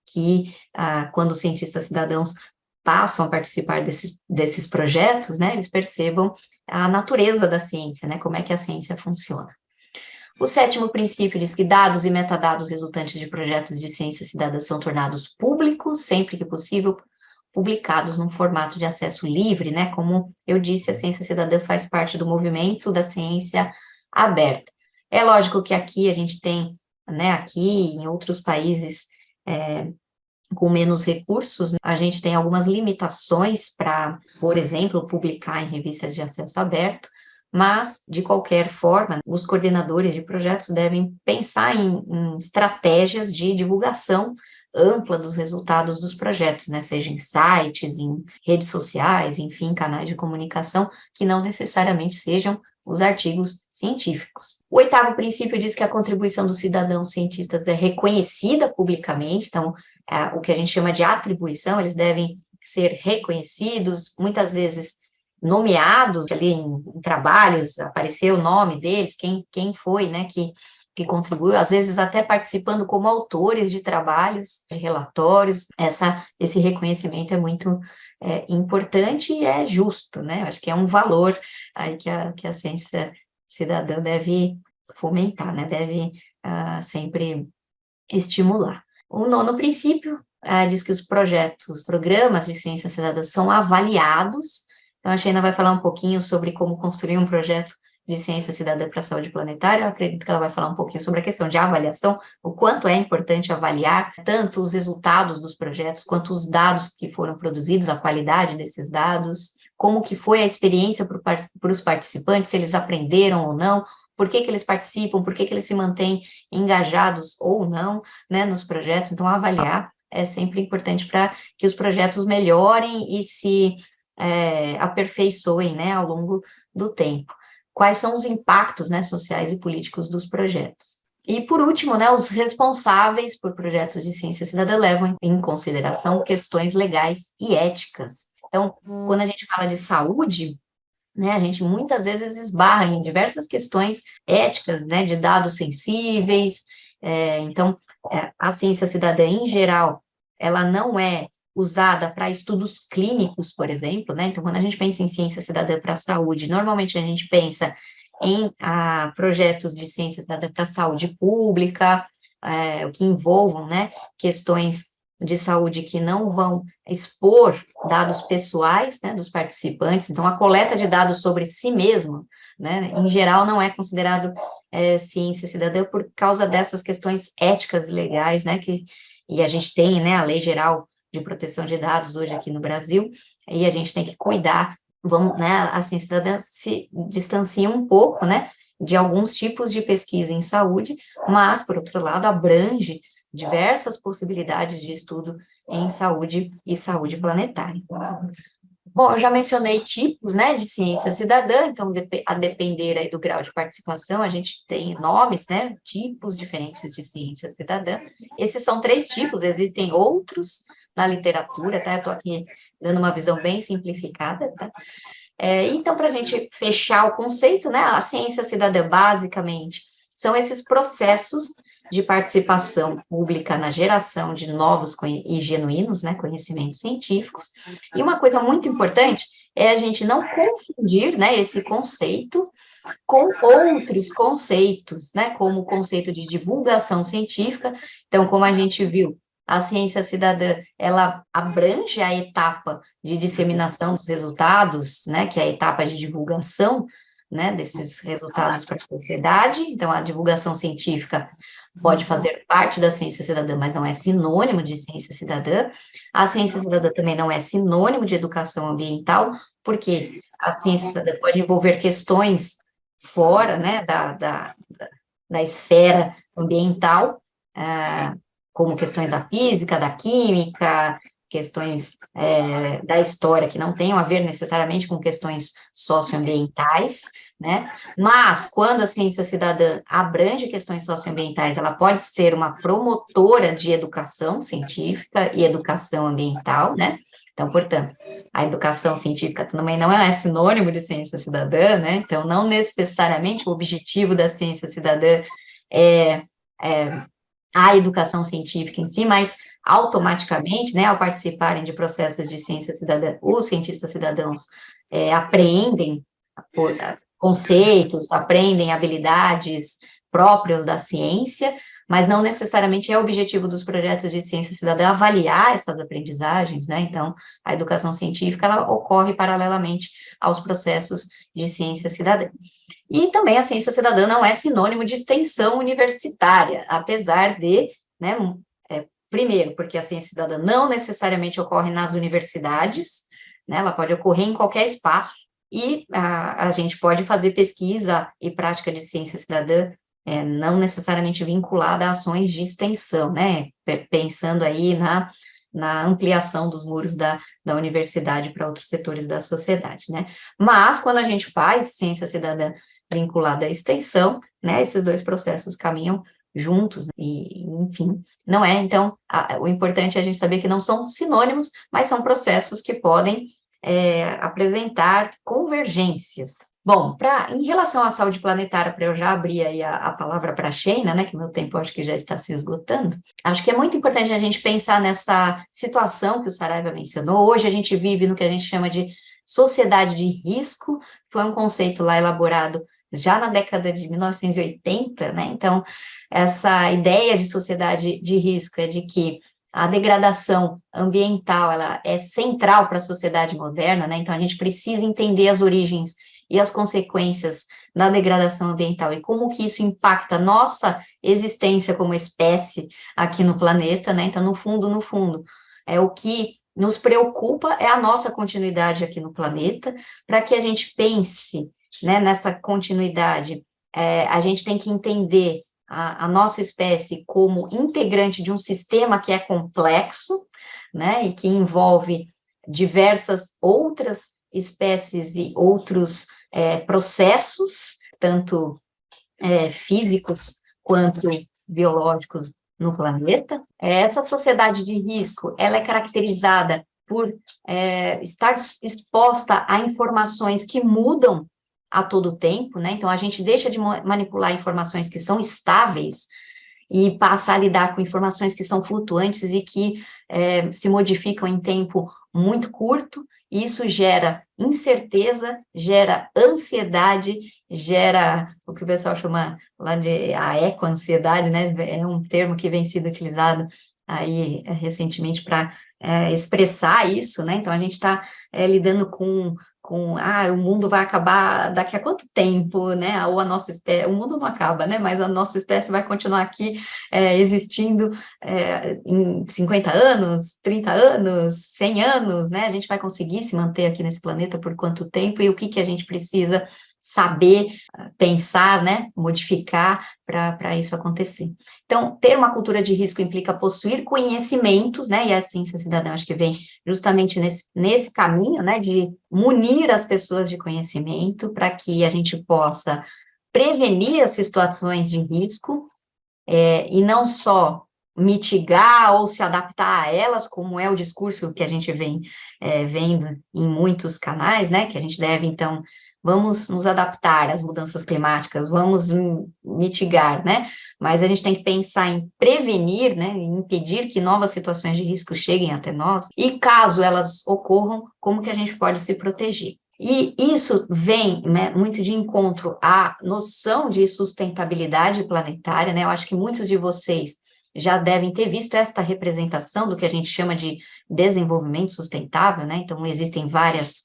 que quando os cientistas cidadãos passam a participar desses projetos, né, eles percebam a natureza da ciência, né? Como é que a ciência funciona. O 7º princípio diz que dados e metadados resultantes de projetos de ciência cidadã são tornados públicos, sempre que possível, publicados num formato de acesso livre, né? Como eu disse, a ciência cidadã faz parte do movimento da ciência aberta. É lógico que aqui a gente tem, né, aqui em outros países com menos recursos, a gente tem algumas limitações para, por exemplo, publicar em revistas de acesso aberto, mas, de qualquer forma, os coordenadores de projetos devem pensar em estratégias de divulgação ampla dos resultados dos projetos, né, seja em sites, em redes sociais, enfim, canais de comunicação, que não necessariamente sejam os artigos científicos. O 8º princípio diz que a contribuição dos cidadãos cientistas é reconhecida publicamente, então, o que a gente chama de atribuição, eles devem ser reconhecidos, muitas vezes nomeados ali em trabalhos, aparecer o nome deles, quem foi, né, que contribuiu, às vezes até participando como autores de trabalhos, de relatórios. Esse reconhecimento é muito importante e é justo, né? Acho que é um valor aí que a ciência cidadã deve fomentar, né? Deve sempre estimular. O 9º princípio diz que os programas de ciência cidadã são avaliados. Então, a Sheina vai falar um pouquinho sobre como construir um projeto de ciência cidadã para a saúde planetária. Eu acredito que ela vai falar um pouquinho sobre a questão de avaliação, o quanto é importante avaliar tanto os resultados dos projetos, quanto os dados que foram produzidos, a qualidade desses dados, como que foi a experiência para os participantes, se eles aprenderam ou não, por que eles participam, por que eles se mantêm engajados ou não, né, nos projetos. Então, avaliar é sempre importante para que os projetos melhorem e se aperfeiçoem, né, ao longo do tempo. Quais são os impactos, né, sociais e políticos dos projetos? E, por último, né, os responsáveis por projetos de ciência cidadã levam em consideração questões legais e éticas. Então, quando a gente fala de saúde, né, a gente muitas vezes esbarra em diversas questões éticas, né, de dados sensíveis. Então, a ciência cidadã, em geral, ela não é usada para estudos clínicos, por exemplo, né? Então, quando a gente pensa em ciência cidadã para a saúde, normalmente a gente pensa em projetos de ciência cidadã para a saúde pública, o que envolvam, né, questões de saúde que não vão expor dados pessoais, né, dos participantes. Então, a coleta de dados sobre si mesmo, né, em geral, não é considerado ciência cidadã por causa dessas questões éticas e legais, né, e a gente tem, né, a Lei Geral de proteção de dados hoje aqui no Brasil, e a gente tem que cuidar, vamos, né, a ciência cidadã se distancia um pouco, né, de alguns tipos de pesquisa em saúde, mas, por outro lado, abrange diversas possibilidades de estudo em saúde e saúde planetária. Bom, eu já mencionei tipos, né, de ciência cidadã, então, a depender aí do grau de participação, a gente tem nomes, né, tipos diferentes de ciência cidadã. Esses são 3 tipos, existem outros na literatura, tá? Eu estou aqui dando uma visão bem simplificada, tá? Então, para a gente fechar o conceito, né, a ciência cidadã, basicamente, são esses processos de participação pública na geração de novos e genuínos, né, conhecimentos científicos. E uma coisa muito importante é a gente não confundir, né, esse conceito com outros conceitos, né, como o conceito de divulgação científica. Então, como a gente viu, a ciência cidadã, ela abrange a etapa de disseminação dos resultados, né, que é a etapa de divulgação, né, desses resultados para a sociedade. Então, a divulgação científica pode fazer parte da ciência cidadã, mas não é sinônimo de ciência cidadã. A ciência cidadã também não é sinônimo de educação ambiental, porque a ciência cidadã pode envolver questões fora, né, da esfera ambiental, como questões da física, da química, questões da história que não tenham a ver necessariamente com questões socioambientais, né? Mas quando a ciência cidadã abrange questões socioambientais, ela pode ser uma promotora de educação científica e educação ambiental, né? Então, portanto, a educação científica também não é sinônimo de ciência cidadã, né? Então, não necessariamente o objetivo da ciência cidadã é a educação científica em si, mas automaticamente, né, ao participarem de processos de ciência cidadã, os cientistas cidadãos aprendem conceitos, aprendem habilidades próprias da ciência, mas não necessariamente é o objetivo dos projetos de ciência cidadã avaliar essas aprendizagens, né? Então, a educação científica, ela ocorre paralelamente aos processos de ciência cidadã. E também a ciência cidadã não é sinônimo de extensão universitária, apesar de, né, primeiro, porque a ciência cidadã não necessariamente ocorre nas universidades, né, ela pode ocorrer em qualquer espaço, e a gente pode fazer pesquisa e prática de ciência cidadã não necessariamente vinculada a ações de extensão, né, pensando aí na ampliação dos muros da universidade para outros setores da sociedade, né. Mas, quando a gente faz ciência cidadã vinculada à extensão, né, esses dois processos caminham juntos, e enfim, não é, então, o importante é a gente saber que não são sinônimos, mas são processos que podem apresentar convergências. Bom, em relação à saúde planetária, para eu já abrir aí a palavra para a Sheina, né, que meu tempo acho que já está se esgotando, acho que é muito importante a gente pensar nessa situação que o Saraiva mencionou. Hoje a gente vive no que a gente chama de sociedade de risco, foi um conceito lá elaborado já na década de 1980, né, então essa ideia de sociedade de risco é de que a degradação ambiental, ela é central para a sociedade moderna, né? Então, a gente precisa entender as origens e as consequências da degradação ambiental e como que isso impacta a nossa existência como espécie aqui no planeta, né? Então, no fundo, o que nos preocupa é a nossa continuidade aqui no planeta. Para que a gente pense, né, nessa continuidade, a gente tem que entender a nossa espécie como integrante de um sistema que é complexo, né, e que envolve diversas outras espécies e outros processos, tanto físicos quanto biológicos no planeta. Essa sociedade de risco, ela é caracterizada por estar exposta a informações que mudam a todo tempo, né? Então, a gente deixa de manipular informações que são estáveis e passa a lidar com informações que são flutuantes e que se modificam em tempo muito curto, e isso gera incerteza, gera ansiedade, gera o que o pessoal chama lá de a ecoansiedade, né? É um termo que vem sendo utilizado aí recentemente para expressar isso, né? Então, a gente está lidando com o mundo vai acabar daqui a quanto tempo, né? Ou a nossa espécie, o mundo não acaba, né? Mas a nossa espécie vai continuar aqui existindo em 50 anos, 30 anos, 100 anos, né? A gente vai conseguir se manter aqui nesse planeta por quanto tempo e o que a gente precisa saber, pensar, né? Modificar para isso acontecer. Então, ter uma cultura de risco implica possuir conhecimentos, né? E a ciência cidadã, acho que vem justamente nesse caminho, né? De munir as pessoas de conhecimento para que a gente possa prevenir as situações de risco, e não só mitigar ou se adaptar a elas, como é o discurso que a gente vem vendo em muitos canais, né? Que a gente deve, então, vamos nos adaptar às mudanças climáticas, vamos mitigar, né? Mas a gente tem que pensar em prevenir, né? Em impedir que novas situações de risco cheguem até nós, e caso elas ocorram, como que a gente pode se proteger. E isso vem, né, muito de encontro à noção de sustentabilidade planetária, né? Eu acho que muitos de vocês já devem ter visto esta representação do que a gente chama de desenvolvimento sustentável, né? Então, existem várias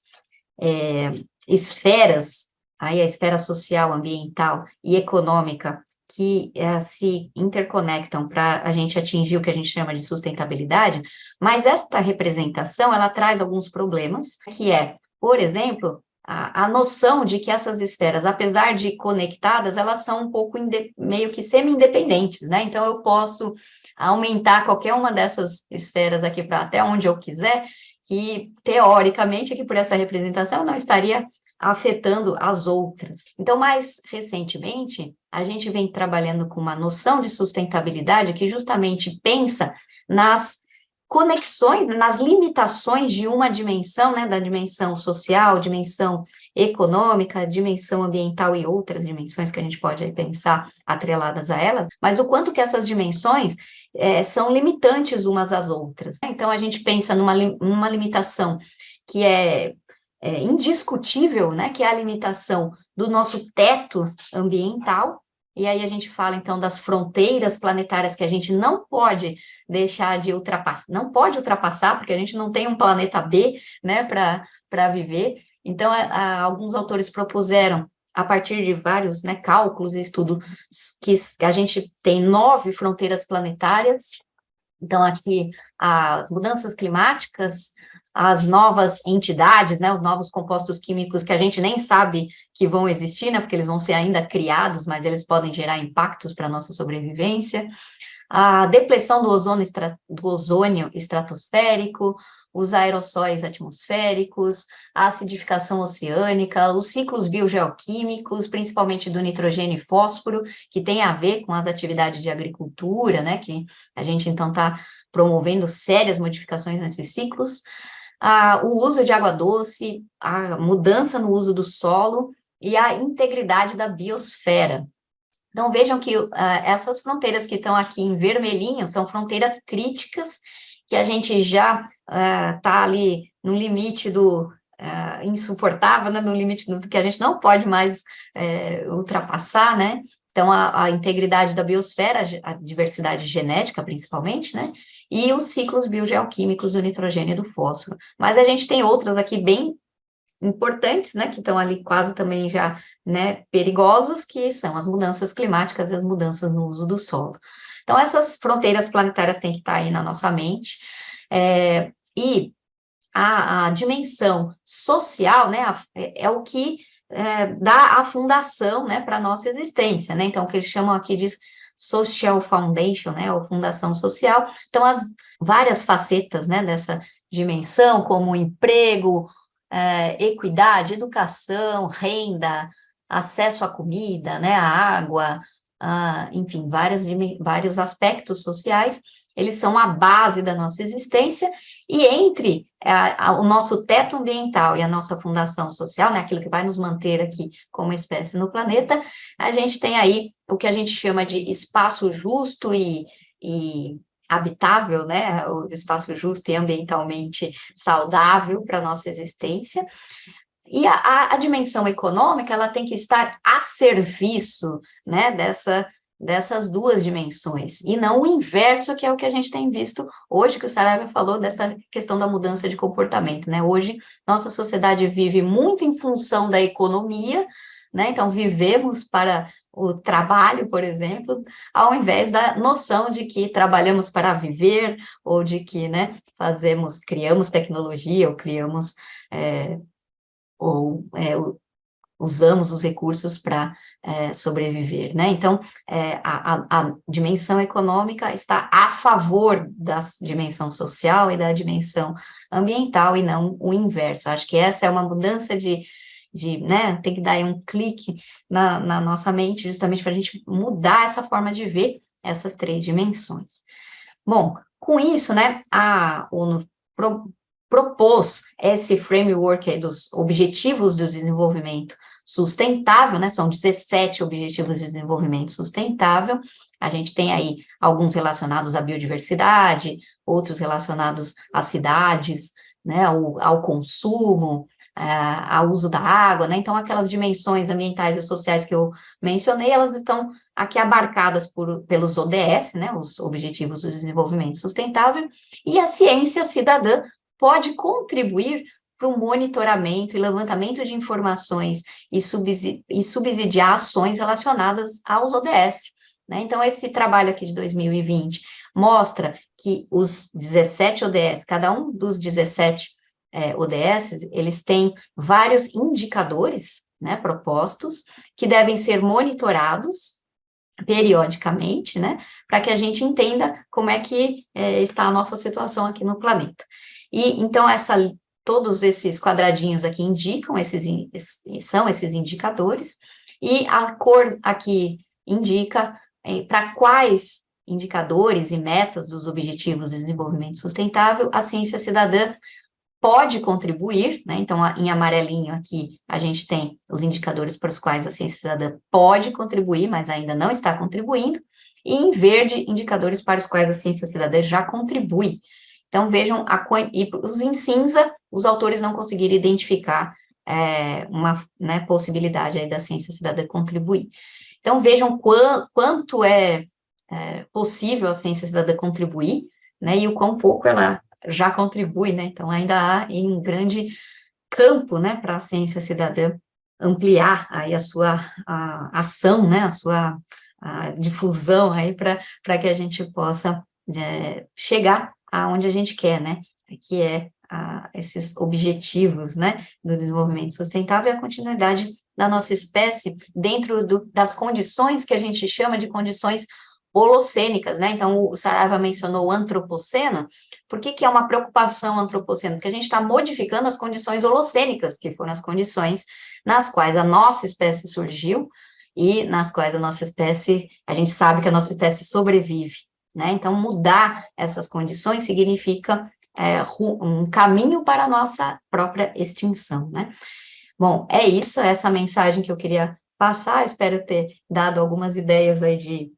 esferas, aí a esfera social, ambiental e econômica, que se interconectam para a gente atingir o que a gente chama de sustentabilidade, mas esta representação, ela traz alguns problemas, que por exemplo, a noção de que essas esferas, apesar de conectadas, elas são um pouco meio que semi-independentes, né? Então, eu posso aumentar qualquer uma dessas esferas aqui para até onde eu quiser, que, teoricamente, aqui por essa representação, não estaria afetando as outras. Então, mais recentemente, a gente vem trabalhando com uma noção de sustentabilidade que justamente pensa nas conexões, nas limitações de uma dimensão, né, da dimensão social, dimensão econômica, dimensão ambiental e outras dimensões que a gente pode aí pensar atreladas a elas, mas o quanto que essas dimensões são limitantes umas às outras. Então, a gente pensa numa limitação que é indiscutível, né, que é a limitação do nosso teto ambiental, e aí a gente fala, então, das fronteiras planetárias que a gente não pode deixar de ultrapassar, não pode ultrapassar, porque a gente não tem um planeta B, né, para viver. Então, alguns autores propuseram, a partir de vários, né, cálculos e estudos, que a gente tem 9 fronteiras planetárias. Então, aqui, as mudanças climáticas, as novas entidades, né, os novos compostos químicos que a gente nem sabe que vão existir, né, porque eles vão ser ainda criados, mas eles podem gerar impactos para a nossa sobrevivência, a depressão do ozônio estratosférico, os aerossóis atmosféricos, a acidificação oceânica, os ciclos biogeoquímicos, principalmente do nitrogênio e fósforo, que tem a ver com as atividades de agricultura, né, que a gente, então, está promovendo sérias modificações nesses ciclos, o uso de água doce, a mudança no uso do solo e a integridade da biosfera. Então, vejam que essas fronteiras que estão aqui em vermelhinho são fronteiras críticas, que a gente já está ali no limite do insuportável, né, no limite do que a gente não pode mais ultrapassar, né? Então, a integridade da biosfera, a diversidade genética, principalmente, né? E os ciclos biogeoquímicos do nitrogênio e do fósforo. Mas a gente tem outras aqui bem importantes, né, que estão ali quase também já, né, perigosas, que são as mudanças climáticas e as mudanças no uso do solo. Então, essas fronteiras planetárias têm que estar aí na nossa mente, e a dimensão social, né, é o que dá a fundação, né, para a nossa existência, né, então, o que eles chamam aqui de social foundation, né, ou fundação social. Então, as várias facetas, né, dessa dimensão, como emprego, equidade, educação, renda, acesso à comida, né, à água, enfim, vários aspectos sociais, eles são a base da nossa existência, e entre o nosso teto ambiental e a nossa fundação social, né, aquilo que vai nos manter aqui como espécie no planeta, a gente tem aí o que a gente chama de espaço justo e habitável, né, o espaço justo e ambientalmente saudável para a nossa existência. E a dimensão econômica, ela tem que estar a serviço, né, dessa dessas duas dimensões, e não o inverso, que é o que a gente tem visto hoje, que o Saraiva falou dessa questão da mudança de comportamento, né? Hoje, nossa sociedade vive muito em função da economia, né? Então, vivemos para o trabalho, por exemplo, ao invés da noção de que trabalhamos para viver, ou de que, né, criamos tecnologia, ou criamos, ou usamos os recursos para sobreviver, né? Então, a dimensão econômica está a favor da dimensão social e da dimensão ambiental, e não o inverso. Acho que essa é uma mudança né, tem que dar aí um clique na nossa mente, justamente para a gente mudar essa forma de ver essas três dimensões. Bom, com isso, né, a ONU propôs esse framework aí dos Objetivos do Desenvolvimento Sustentável, né, são 17 Objetivos de Desenvolvimento Sustentável. A gente tem aí alguns relacionados à biodiversidade, outros relacionados às cidades, né, ao consumo, ao uso da água, né, então aquelas dimensões ambientais e sociais que eu mencionei, elas estão aqui abarcadas pelos ODS, né, os Objetivos do Desenvolvimento Sustentável, e a ciência cidadã pode contribuir para o monitoramento e levantamento de informações e subsidiar ações relacionadas aos ODS, né? Então, esse trabalho aqui de 2020 mostra que os 17 ODS, cada um dos 17 ODS, eles têm vários indicadores, né, propostos, que devem ser monitorados periodicamente, né, para que a gente entenda como é que está a nossa situação aqui no planeta. E então todos esses quadradinhos aqui indicam são esses indicadores, e a cor aqui indica para quais indicadores e metas dos Objetivos de Desenvolvimento Sustentável a ciência cidadã pode contribuir, né? Então, em amarelinho aqui, a gente tem os indicadores para os quais a ciência cidadã pode contribuir, mas ainda não está contribuindo, e em verde, indicadores para os quais a ciência cidadã já contribui. Então, vejam, e os em cinza, os autores não conseguiram identificar uma, né, possibilidade aí da ciência cidadã contribuir. Então, vejam quanto é possível a ciência cidadã contribuir, né, e o quão pouco ela já contribui, né, então ainda há um grande campo, né, para a ciência cidadã ampliar aí a sua ação, né, a difusão aí para que a gente possa chegar aonde a gente quer, né, que é esses objetivos, né, do desenvolvimento sustentável e a continuidade da nossa espécie dentro das condições que a gente chama de condições holocênicas, né? Então, o Saraiva mencionou o antropoceno. Por que é uma preocupação antropoceno? Porque a gente está modificando as condições holocênicas, que foram as condições nas quais a nossa espécie surgiu e nas quais a gente sabe que a nossa espécie sobrevive, né? Então, mudar essas condições significa um caminho para a nossa própria extinção, né? Bom, é isso, essa mensagem que eu queria passar, espero ter dado algumas ideias aí de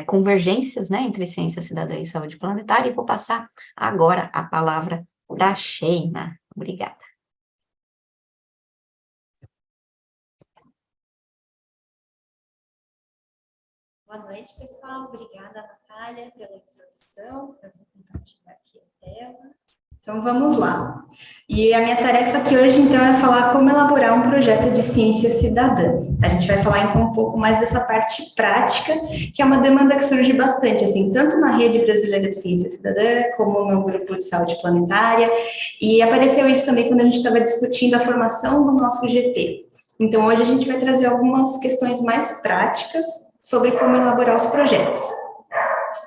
convergências, né, entre ciência, cidadã e saúde planetária, e vou passar agora a palavra para a Sheina. Obrigada. Boa noite, pessoal. Obrigada, Natália, pela introdução. Eu vou compartilhar aqui a tela. Então, vamos lá. E a minha tarefa aqui hoje, então, é falar como elaborar um projeto de ciência cidadã. A gente vai falar, então, um pouco mais dessa parte prática, que é uma demanda que surge bastante, assim, tanto na Rede Brasileira de Ciência Cidadã, como no Grupo de Saúde Planetária, e apareceu isso também quando a gente estava discutindo a formação do nosso GT. Então, hoje a gente vai trazer algumas questões mais práticas sobre como elaborar os projetos.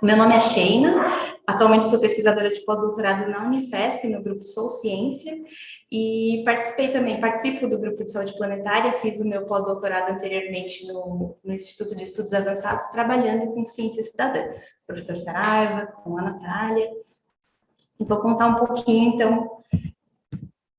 Meu nome é Sheina, atualmente sou pesquisadora de pós-doutorado na Unifesp, no grupo Sou Ciência, e participo do grupo de saúde planetária, fiz o meu pós-doutorado anteriormente no Instituto de Estudos Avançados, trabalhando com ciência cidadã, com o professor Saraiva, com a Natália, e vou contar um pouquinho, então,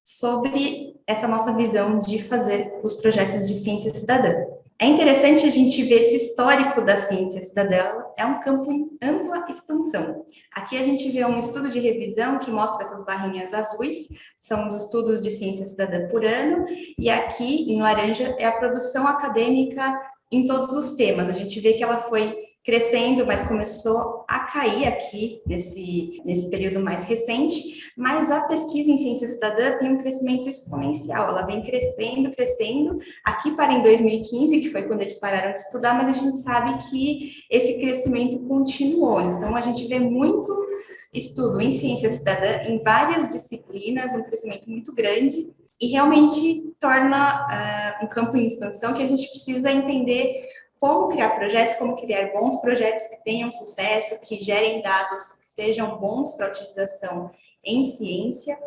sobre essa nossa visão de fazer os projetos de ciência cidadã. É interessante a gente ver esse histórico da ciência cidadã, é um campo em ampla expansão. Aqui a gente vê um estudo de revisão que mostra essas barrinhas azuis, são os estudos de ciência cidadã por ano, e aqui, em laranja, é a produção acadêmica em todos os temas. A gente vê que ela foi crescendo, mas começou a cair aqui nesse período mais recente, mas a pesquisa em ciência cidadã tem um crescimento exponencial, ela vem crescendo, crescendo, aqui para em 2015, que foi quando eles pararam de estudar, mas a gente sabe que esse crescimento continuou, então a gente vê muito estudo em ciência cidadã, em várias disciplinas, um crescimento muito grande, e realmente torna um campo em expansão que a gente precisa entender como criar projetos, como criar bons projetos que tenham sucesso, que gerem dados que sejam bons para a utilização em ciência.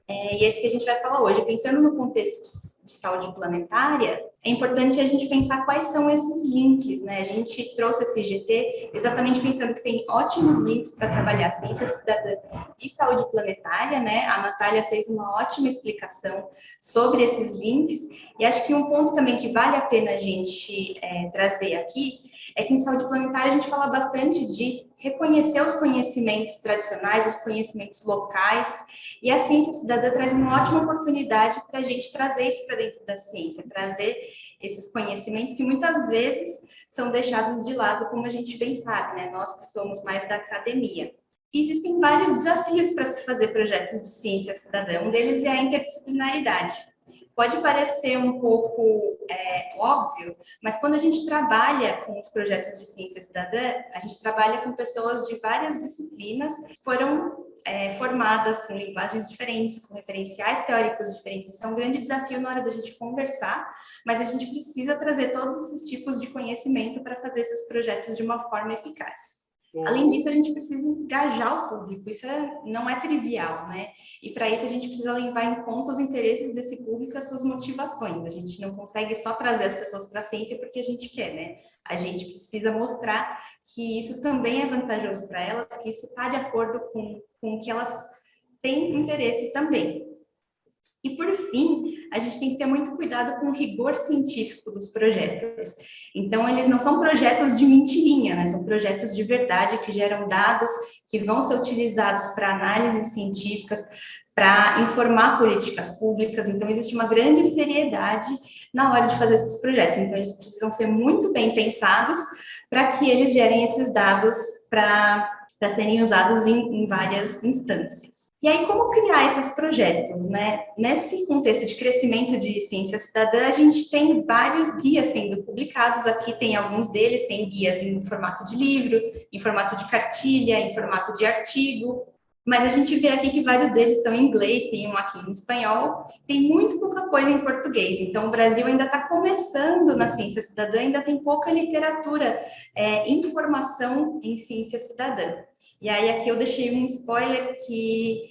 E é isso que a gente vai falar hoje. Pensando no contexto de saúde planetária, é importante a gente pensar quais são esses links, né? A gente trouxe esse GT exatamente pensando que tem ótimos links para trabalhar ciência cidadã e saúde planetária, né? A Natália fez uma ótima explicação sobre esses links, e acho que um ponto também que vale a pena a gente trazer aqui é que em saúde planetária a gente fala bastante de reconhecer os conhecimentos tradicionais, os conhecimentos locais, e a ciência cidadã traz uma ótima oportunidade para a gente trazer isso para dentro da ciência, trazer esses conhecimentos que muitas vezes são deixados de lado, como a gente bem sabe, né? Nós que somos mais da academia. E existem vários desafios para se fazer projetos de ciência cidadã. Um deles é a interdisciplinaridade. Pode parecer um pouco óbvio, mas quando a gente trabalha com os projetos de ciência cidadã, a gente trabalha com pessoas de várias disciplinas que foram formadas com linguagens diferentes, com referenciais teóricos diferentes. Isso é um grande desafio na hora da gente conversar, mas a gente precisa trazer todos esses tipos de conhecimento para fazer esses projetos de uma forma eficaz. Além disso, a gente precisa engajar o público, isso não é trivial, né? E para isso a gente precisa levar em conta os interesses desse público e as suas motivações. A gente não consegue só trazer as pessoas para a ciência porque a gente quer, né? A gente precisa mostrar que isso também é vantajoso para elas, que isso está de acordo com o que elas têm interesse também. E, por fim, a gente tem que ter muito cuidado com o rigor científico dos projetos. Então, eles não são projetos de mentirinha, né? São projetos de verdade que geram dados que vão ser utilizados para análises científicas, para informar políticas públicas. Então, existe uma grande seriedade na hora de fazer esses projetos. Então, eles precisam ser muito bem pensados para que eles gerem esses dados para serem usados em várias instâncias. E aí, como criar esses projetos, né? Nesse contexto de crescimento de ciência cidadã, a gente tem vários guias sendo publicados. Aqui tem alguns deles, tem guias em formato de livro, em formato de cartilha, em formato de artigo. Mas a gente vê aqui que vários deles estão em inglês, tem um aqui em espanhol, tem muito pouca coisa em português. Então, o Brasil ainda está começando na ciência cidadã, ainda tem pouca literatura, informação em ciência cidadã. E aí, aqui eu deixei um spoiler que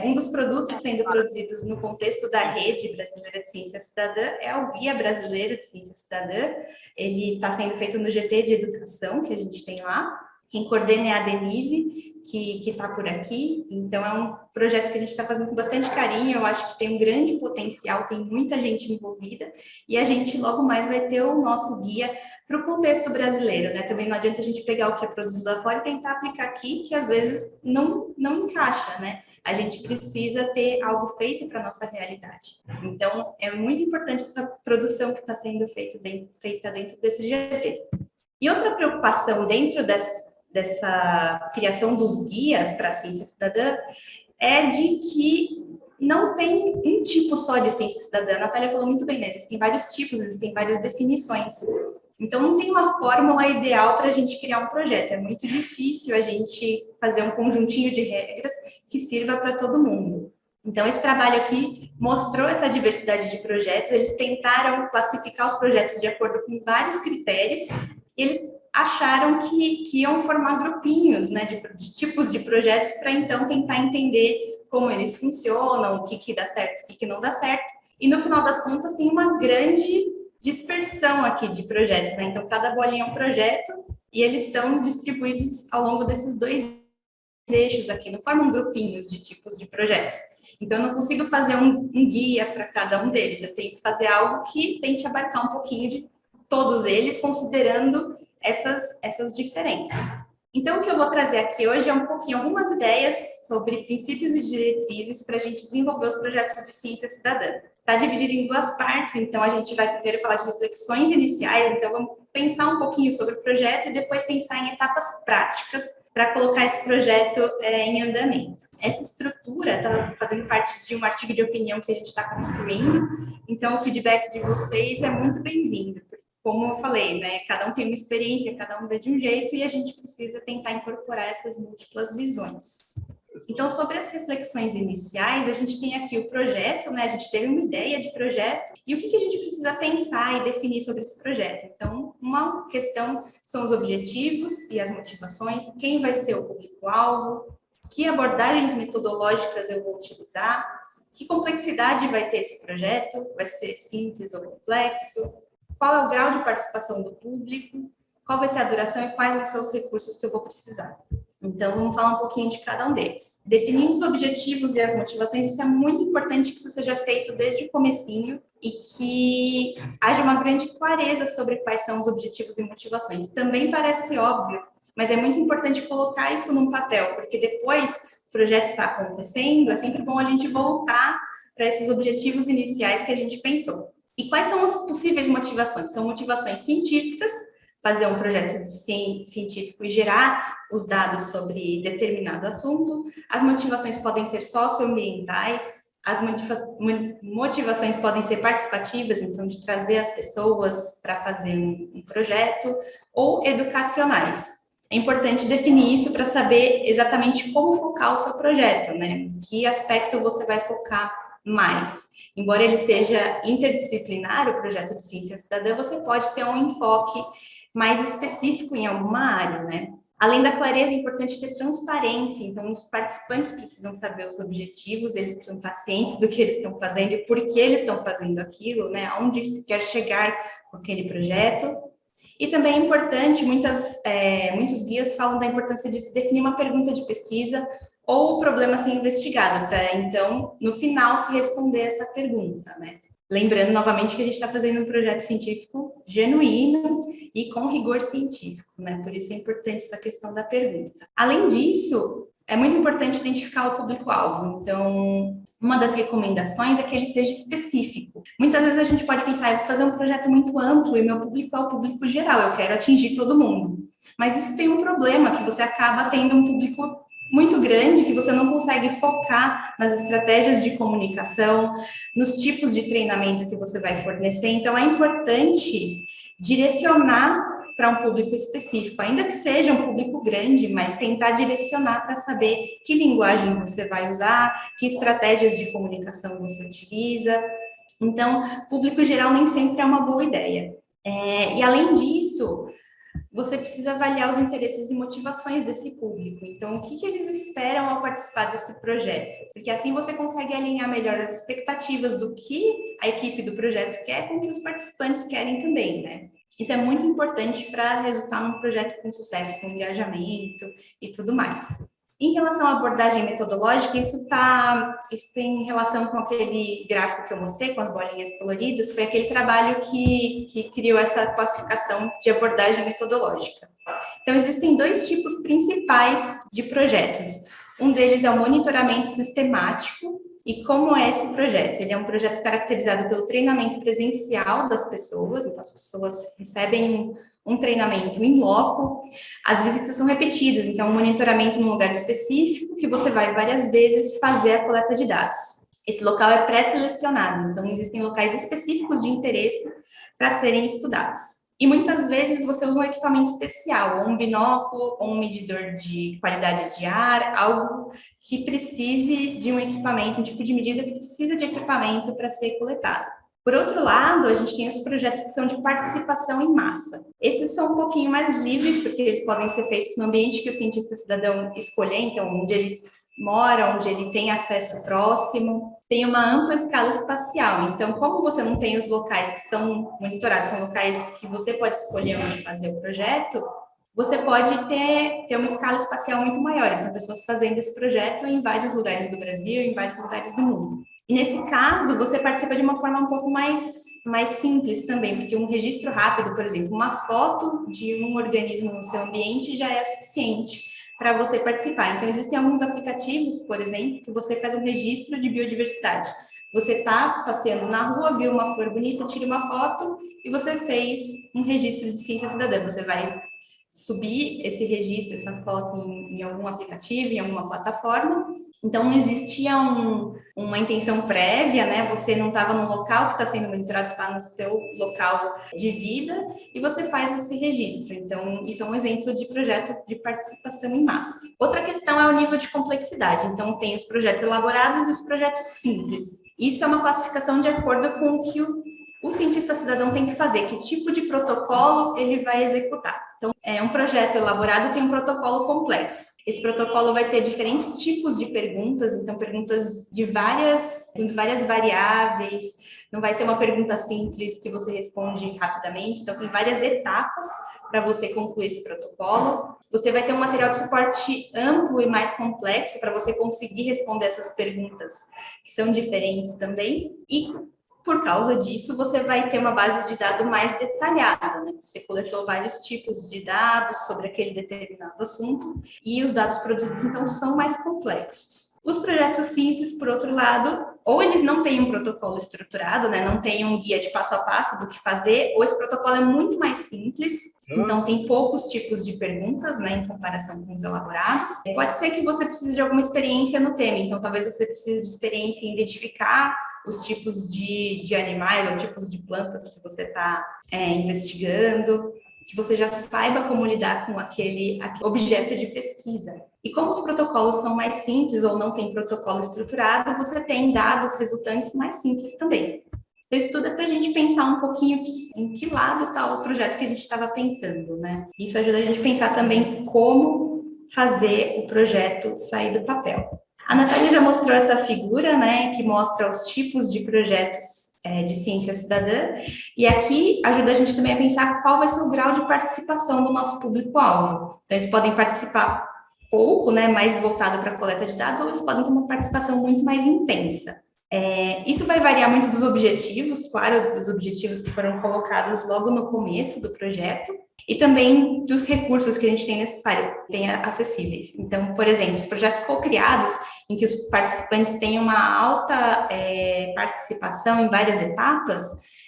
um dos produtos sendo produzidos no contexto da Rede Brasileira de Ciência Cidadã é o Guia Brasileiro de Ciência Cidadã. Ele está sendo feito no GT de Educação, que a gente tem lá. Quem coordena é a Denise, que está por aqui. Então, é um projeto que a gente está fazendo com bastante carinho. Eu acho que tem um grande potencial, tem muita gente envolvida. E a gente, logo mais, vai ter o nosso guia para o contexto brasileiro, né? Também não adianta a gente pegar o que é produzido lá fora e tentar aplicar aqui, que às vezes não encaixa, né? A gente precisa ter algo feito para a nossa realidade. Então, é muito importante essa produção que está sendo feita dentro desse GT. E outra preocupação dentro dessa criação dos guias para a ciência cidadã é de que não tem um tipo só de ciência cidadã. A Natália falou muito bem, né? Existem vários tipos, existem várias definições. Então, não tem uma fórmula ideal para a gente criar um projeto. É muito difícil a gente fazer um conjuntinho de regras que sirva para todo mundo. Então, esse trabalho aqui mostrou essa diversidade de projetos. Eles tentaram classificar os projetos de acordo com vários critérios e eles acharam que iam formar grupinhos, né, de tipos de projetos para, então, tentar entender como eles funcionam, o que dá certo, o que não dá certo. E, no final das contas, tem uma grande dispersão aqui de projetos, né? Então, cada bolinha é um projeto e eles estão distribuídos ao longo desses dois eixos aqui, não formam grupinhos de tipos de projetos. Então, eu não consigo fazer um guia para cada um deles, eu tenho que fazer algo que tente abarcar um pouquinho de todos eles, considerando essas diferenças. Então, o que eu vou trazer aqui hoje é um pouquinho, algumas ideias sobre princípios e diretrizes para a gente desenvolver os projetos de ciência cidadã. está dividido em duas partes, então a gente vai primeiro falar de reflexões iniciais, então vamos pensar um pouquinho sobre o projeto e depois pensar em etapas práticas para colocar esse projeto em andamento. Essa estrutura está fazendo parte de um artigo de opinião que a gente está construindo, então o feedback de vocês é muito bem-vindo, como eu falei, né? Cada um tem uma experiência, cada um vê de um jeito e a gente precisa tentar incorporar essas múltiplas visões. Então, sobre as reflexões iniciais, a gente tem aqui o projeto, né? A gente teve uma ideia de projeto e o que a gente precisa pensar e definir sobre esse projeto. Então, uma questão são os objetivos e as motivações, quem vai ser o público-alvo, que abordagens metodológicas eu vou utilizar, que complexidade vai ter esse projeto, vai ser simples ou complexo, qual é o grau de participação do público, qual vai ser a duração e quais vão ser os recursos que eu vou precisar. Então, vamos falar um pouquinho de cada um deles. Definindo os objetivos e as motivações, isso é muito importante que isso seja feito desde o comecinho e que haja uma grande clareza sobre quais são os objetivos e motivações. Também parece óbvio, mas é muito importante colocar isso num papel, porque depois o projeto está acontecendo, é sempre bom a gente voltar para esses objetivos iniciais que a gente pensou. E quais são as possíveis motivações? São motivações científicas, fazer um projeto científico e gerar os dados sobre determinado assunto. As motivações podem ser socioambientais, as motivações podem ser participativas, então de trazer as pessoas para fazer um projeto, ou educacionais. É importante definir isso para saber exatamente como focar o seu projeto, né? Que aspecto você vai focar mais. Embora ele seja interdisciplinar, o projeto de ciência cidadã, você pode ter um enfoque mais específico em alguma área, né? Além da clareza, é importante ter transparência, então os participantes precisam saber os objetivos, eles precisam estar cientes do que eles estão fazendo e por que eles estão fazendo aquilo, né? Aonde se quer chegar com aquele projeto. E também é importante, muitos guias falam da importância de se definir uma pergunta de pesquisa ou o problema a ser investigado, para então, no final, se responder essa pergunta, né? Lembrando novamente que a gente está fazendo um projeto científico genuíno e com rigor científico, né? Por isso é importante essa questão da pergunta. Além disso, é muito importante identificar o público-alvo. Então, uma das recomendações é que ele seja específico. Muitas vezes a gente pode pensar, eu vou fazer um projeto muito amplo e meu público é o público geral, eu quero atingir todo mundo. Mas isso tem um problema, que você acaba tendo um público muito grande, que você não consegue focar nas estratégias de comunicação, nos tipos de treinamento que você vai fornecer. Então, é importante direcionar para um público específico, ainda que seja um público grande, mas tentar direcionar para saber que linguagem você vai usar, que estratégias de comunicação você utiliza. Então, público geral nem sempre é uma boa ideia. E, além disso, você precisa avaliar os interesses e motivações desse público. Então, o que eles esperam ao participar desse projeto? Porque assim você consegue alinhar melhor as expectativas do que a equipe do projeto quer com o que os participantes querem também, né? Isso é muito importante para resultar num projeto com sucesso, com engajamento e tudo mais. Em relação à abordagem metodológica, isso tem relação com aquele gráfico que eu mostrei, com as bolinhas coloridas, foi aquele trabalho que criou essa classificação de abordagem metodológica. Então, existem dois tipos principais de projetos. Um deles é o monitoramento sistemático. E como é esse projeto? Ele é um projeto caracterizado pelo treinamento presencial das pessoas, então as pessoas recebem um treinamento in loco, as visitas são repetidas, então um monitoramento num lugar específico, que você vai várias vezes fazer a coleta de dados. Esse local é pré-selecionado, então existem locais específicos de interesse para serem estudados. E muitas vezes você usa um equipamento especial, ou um binóculo, ou um medidor de qualidade de ar, algo que precise de um equipamento, um tipo de medida que precisa de equipamento para ser coletado. Por outro lado, a gente tem os projetos que são de participação em massa. Esses são um pouquinho mais livres, porque eles podem ser feitos no ambiente que o cientista cidadão escolher, então onde ele mora, onde ele tem acesso próximo, tem uma ampla escala espacial. Então, como você não tem os locais que são monitorados, são locais que você pode escolher onde fazer o projeto, você pode ter uma escala espacial muito maior. Então, pessoas fazendo esse projeto em vários lugares do Brasil, em vários lugares do mundo. E nesse caso, você participa de uma forma um pouco mais simples também, porque um registro rápido, por exemplo, uma foto de um organismo no seu ambiente já é suficiente para você participar. Então, existem alguns aplicativos, por exemplo, que você faz um registro de biodiversidade. Você está passeando na rua, viu uma flor bonita, tira uma foto e você fez um registro de ciência cidadã. Você vai subir esse registro, essa foto em algum aplicativo, em alguma plataforma. Então, não existia uma intenção prévia, né? Você não estava no local que está sendo monitorado, está no seu local de vida e você faz esse registro. Então, isso é um exemplo de projeto de participação em massa. Outra questão é o nível de complexidade. Então, tem os projetos elaborados e os projetos simples. Isso é uma classificação de acordo com o que o cientista cidadão tem que fazer, que tipo de protocolo ele vai executar. Então, um projeto elaborado tem um protocolo complexo. Esse protocolo vai ter diferentes tipos de perguntas, então perguntas de várias variáveis, não vai ser uma pergunta simples que você responde rapidamente, então tem várias etapas para você concluir esse protocolo. Você vai ter um material de suporte amplo e mais complexo para você conseguir responder essas perguntas que são diferentes também. E por causa disso, você vai ter uma base de dados mais detalhada, né? Você coletou vários tipos de dados sobre aquele determinado assunto e os dados produzidos, então, são mais complexos. Os projetos simples, por outro lado, ou eles não têm um protocolo estruturado, né? Não tem um guia de passo a passo do que fazer, ou esse protocolo é muito mais simples, então tem poucos tipos de perguntas, né, em comparação com os elaborados. Pode ser que você precise de alguma experiência no tema, então talvez você precise de experiência em identificar os tipos de animais ou tipos de plantas que você está investigando, que você já saiba como lidar com aquele objeto de pesquisa. E como os protocolos são mais simples ou não tem protocolo estruturado, você tem dados resultantes mais simples também. Então, isso tudo é para a gente pensar um pouquinho em que lado está o projeto que a gente estava pensando, né? Isso ajuda a gente a pensar também como fazer o projeto sair do papel. A Natália já mostrou essa figura, né, que mostra os tipos de projetos de ciência cidadã, e aqui ajuda a gente também a pensar qual vai ser o grau de participação do nosso público-alvo. Então, eles podem participar pouco, né, mais voltado para a coleta de dados, ou eles podem ter uma participação muito mais intensa. Isso vai variar muito dos objetivos, claro, dos objetivos que foram colocados logo no começo do projeto, e também dos recursos que a gente tem necessário, acessíveis. Então, por exemplo, os projetos co-criados, em que os participantes têm uma alta participação em várias etapas,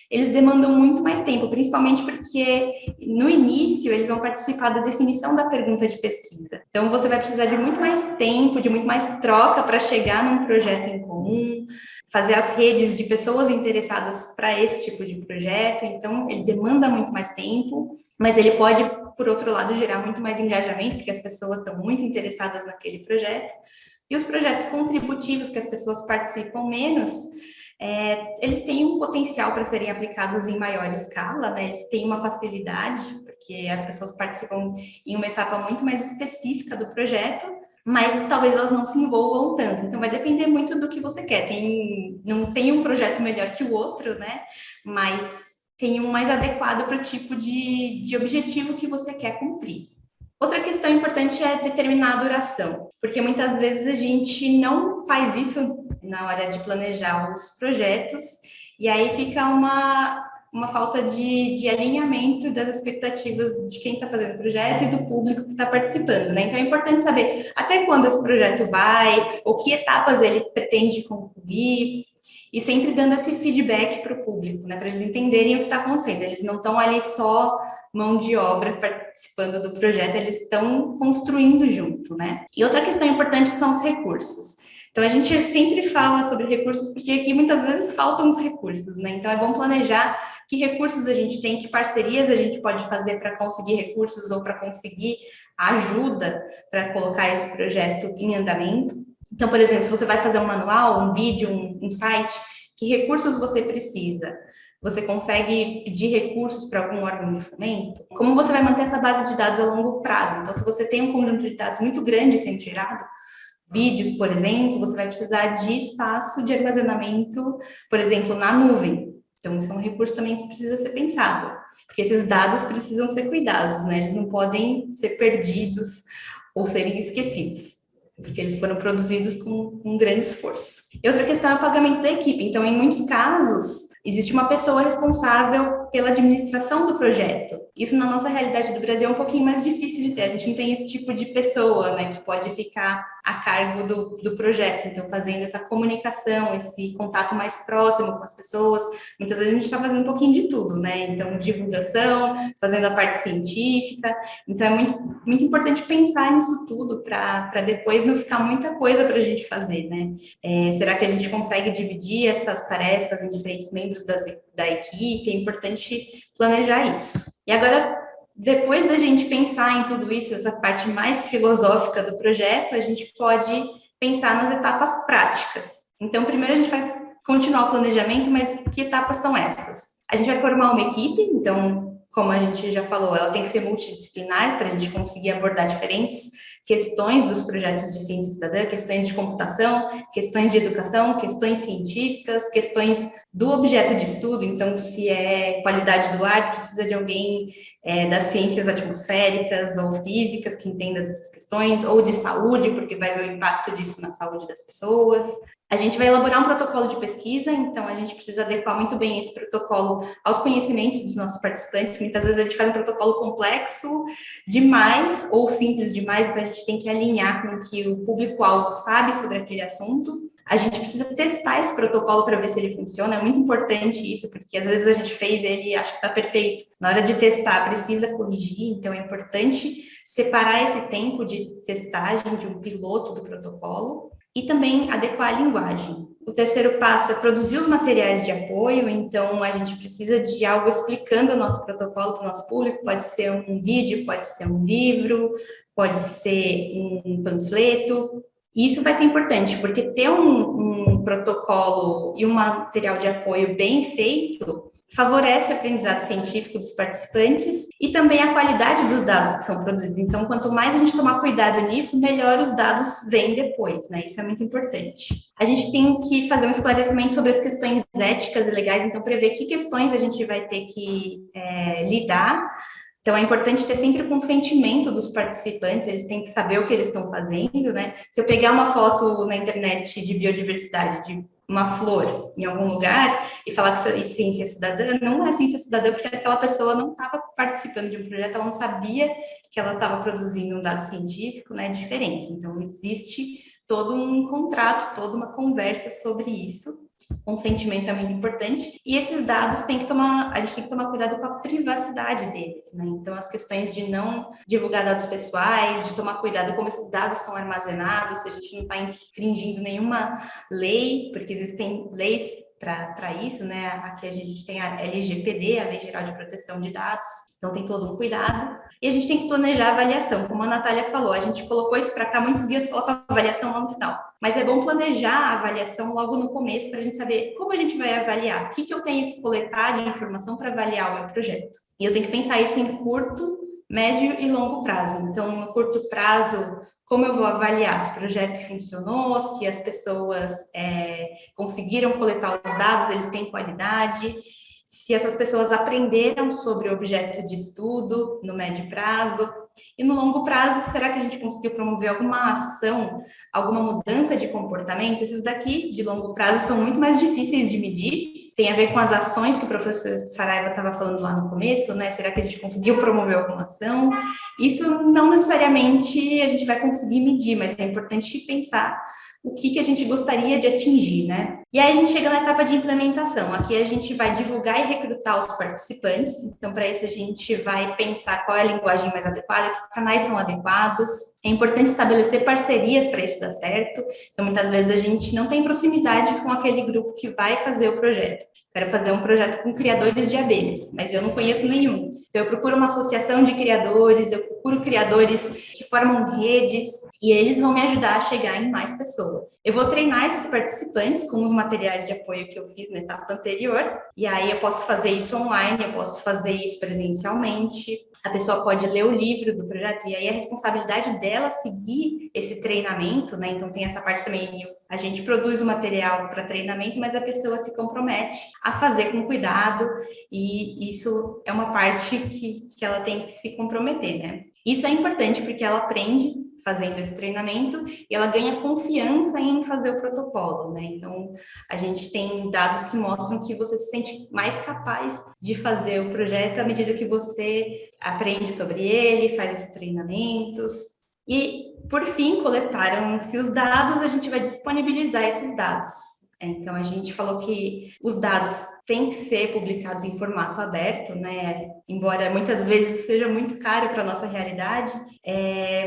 eles demandam muito mais tempo, principalmente porque no início eles vão participar da definição da pergunta de pesquisa. Então, você vai precisar de muito mais tempo, de muito mais troca para chegar num projeto em comum, fazer as redes de pessoas interessadas para esse tipo de projeto. Então, ele demanda muito mais tempo, mas ele pode, por outro lado, gerar muito mais engajamento, porque as pessoas estão muito interessadas naquele projeto. E os projetos contributivos, que as pessoas participam menos, eles têm um potencial para serem aplicados em maior escala, né? Eles têm uma facilidade, porque as pessoas participam em uma etapa muito mais específica do projeto, mas talvez elas não se envolvam tanto. Então, vai depender muito do que você quer. Não tem um projeto melhor que o outro, né? Mas tem um mais adequado para o tipo de objetivo que você quer cumprir. Outra questão importante é determinar a duração, porque muitas vezes a gente não faz isso na hora de planejar os projetos, e aí fica uma falta de alinhamento das expectativas de quem está fazendo o projeto e do público que está participando, né? Então é importante saber até quando esse projeto vai, ou que etapas ele pretende concluir, e sempre dando esse feedback para o público, né? Para eles entenderem o que está acontecendo. Eles não estão ali só mão de obra participando do projeto, eles estão construindo junto, né? E outra questão importante são os recursos. Então, a gente sempre fala sobre recursos, porque aqui muitas vezes faltam os recursos, né? Então, é bom planejar que recursos a gente tem, que parcerias a gente pode fazer para conseguir recursos ou para conseguir ajuda para colocar esse projeto em andamento. Então, por exemplo, se você vai fazer um manual, um vídeo, um site, que recursos você precisa? Você consegue pedir recursos para algum órgão de fomento? Como você vai manter essa base de dados a longo prazo? Então, se você tem um conjunto de dados muito grande sendo gerado, vídeos, por exemplo, você vai precisar de espaço de armazenamento, por exemplo, na nuvem. Então, isso é um recurso também que precisa ser pensado, porque esses dados precisam ser cuidados, né? Eles não podem ser perdidos ou serem esquecidos, porque eles foram produzidos com um grande esforço. E outra questão é o pagamento da equipe. Então, em muitos casos, existe uma pessoa responsável pela administração do projeto. Isso na nossa realidade do Brasil é um pouquinho mais difícil de ter, a gente não tem esse tipo de pessoa, né, que pode ficar a cargo do projeto, então fazendo essa comunicação, esse contato mais próximo com as pessoas. Muitas vezes a gente está fazendo um pouquinho de tudo, né, então divulgação, fazendo a parte científica, então é muito importante pensar nisso tudo para depois não ficar muita coisa para a gente fazer, né. Será que a gente consegue dividir essas tarefas em diferentes membros da equipe? É importante planejar isso. E agora, depois da gente pensar em tudo isso, essa parte mais filosófica do projeto, a gente pode pensar nas etapas práticas. Então, primeiro a gente vai continuar o planejamento, mas que etapas são essas? A gente vai formar uma equipe, então, como a gente já falou, ela tem que ser multidisciplinar para a gente conseguir abordar diferentes questões dos projetos de ciência cidadã, questões de computação, questões de educação, questões científicas, questões do objeto de estudo, então se é qualidade do ar, precisa de alguém das ciências atmosféricas ou físicas que entenda dessas questões, ou de saúde, porque vai ver o impacto disso na saúde das pessoas. A gente vai elaborar um protocolo de pesquisa, então a gente precisa adequar muito bem esse protocolo aos conhecimentos dos nossos participantes. Muitas vezes a gente faz um protocolo complexo demais ou simples demais, então a gente tem que alinhar com o que o público-alvo sabe sobre aquele assunto. A gente precisa testar esse protocolo para ver se ele funciona, é muito importante isso, porque às vezes a gente fez ele e acha que está perfeito. Na hora de testar, precisa corrigir, então é importante separar esse tempo de testagem, de um piloto do protocolo, e também adequar a linguagem. O terceiro passo é produzir os materiais de apoio, então a gente precisa de algo explicando o nosso protocolo para o nosso público, pode ser um vídeo, pode ser um livro, pode ser um panfleto. E isso vai ser importante, porque ter um protocolo e um material de apoio bem feito favorece o aprendizado científico dos participantes e também a qualidade dos dados que são produzidos. Então, quanto mais a gente tomar cuidado nisso, melhor os dados vêm depois, né? Isso é muito importante. A gente tem que fazer um esclarecimento sobre as questões éticas e legais, então prever que questões a gente vai ter que lidar. Então, é importante ter sempre o consentimento dos participantes, eles têm que saber o que eles estão fazendo, né? Se eu pegar uma foto na internet de biodiversidade, de uma flor em algum lugar e falar que isso é ciência cidadã, não é ciência cidadã porque aquela pessoa não estava participando de um projeto, ela não sabia que ela estava produzindo um dado científico, né? Diferente. Então, existe todo um contrato, toda uma conversa sobre isso. Consentimento é muito importante, e esses dados a gente tem que tomar cuidado com a privacidade deles, né? Então, as questões de não divulgar dados pessoais, de tomar cuidado como esses dados são armazenados, se a gente não está infringindo nenhuma lei, porque existem leis para isso, né? Aqui a gente tem a LGPD, a Lei Geral de Proteção de Dados, então tem todo um cuidado. E a gente tem que planejar a avaliação, como a Natália falou, a gente colocou isso para cá, muitos guias colocam a avaliação lá no final. Mas é bom planejar a avaliação logo no começo para a gente saber como a gente vai avaliar, o que eu tenho que coletar de informação para avaliar o meu projeto. E eu tenho que pensar isso em curto, médio e longo prazo. Então, no curto prazo, como eu vou avaliar se o projeto funcionou, se as pessoas conseguiram coletar os dados, eles têm qualidade, se essas pessoas aprenderam sobre o objeto de estudo no médio prazo. E no longo prazo, será que a gente conseguiu promover alguma ação, alguma mudança de comportamento? Esses daqui, de longo prazo, são muito mais difíceis de medir. Tem a ver com as ações que o professor Saraiva estava falando lá no começo, né? Será que a gente conseguiu promover alguma ação? Isso não necessariamente a gente vai conseguir medir, mas é importante pensar o que a gente gostaria de atingir, né? E aí a gente chega na etapa de implementação. Aqui a gente vai divulgar e recrutar os participantes. Então, para isso, a gente vai pensar qual é a linguagem mais adequada, que canais são adequados. É importante estabelecer parcerias para isso dar certo. Então, muitas vezes a gente não tem proximidade com aquele grupo que vai fazer o projeto. Quero fazer um projeto com criadores de abelhas, mas eu não conheço nenhum. Então, eu procuro uma associação de criadores, eu procuro criadores que formam redes, e eles vão me ajudar a chegar em mais pessoas. Eu vou treinar esses participantes com os materiais de apoio que eu fiz na etapa anterior, e aí eu posso fazer isso online, eu posso fazer isso presencialmente. A pessoa pode ler o livro do projeto, e aí a responsabilidade dela seguir esse treinamento, né? Então tem essa parte também, a gente produz o material para treinamento, mas a pessoa se compromete a fazer com cuidado, e isso é uma parte que ela tem que se comprometer, né? Isso é importante porque ela aprende fazendo esse treinamento e ela ganha confiança em fazer o protocolo, né? Então, a gente tem dados que mostram que você se sente mais capaz de fazer o projeto à medida que você aprende sobre ele, faz os treinamentos. E, por fim, coletaram-se os dados, a gente vai disponibilizar esses dados. Então, a gente falou que os dados têm que ser publicados em formato aberto, né? Embora muitas vezes seja muito caro para a nossa realidade,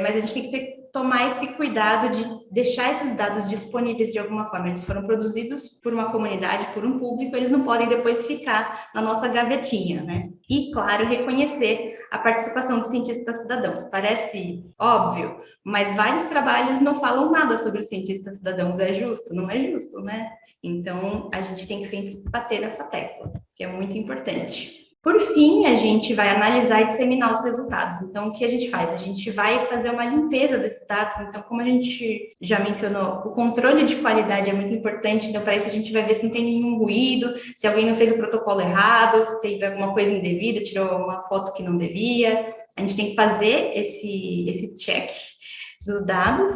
mas a gente tem que tomar esse cuidado de deixar esses dados disponíveis de alguma forma. Eles foram produzidos por uma comunidade, por um público, eles não podem depois ficar na nossa gavetinha, né? E, claro, reconhecer a participação dos cientistas cidadãos. Parece óbvio, mas vários trabalhos não falam nada sobre os cientistas cidadãos. É justo? Não é justo, né? Então, a gente tem que sempre bater nessa tecla, que é muito importante. Por fim, a gente vai analisar e disseminar os resultados. Então, o que a gente faz? A gente vai fazer uma limpeza desses dados. Então, como a gente já mencionou, o controle de qualidade é muito importante. Então, para isso, a gente vai ver se não tem nenhum ruído, se alguém não fez o protocolo errado, teve alguma coisa indevida, tirou uma foto que não devia. A gente tem que fazer esse check dos dados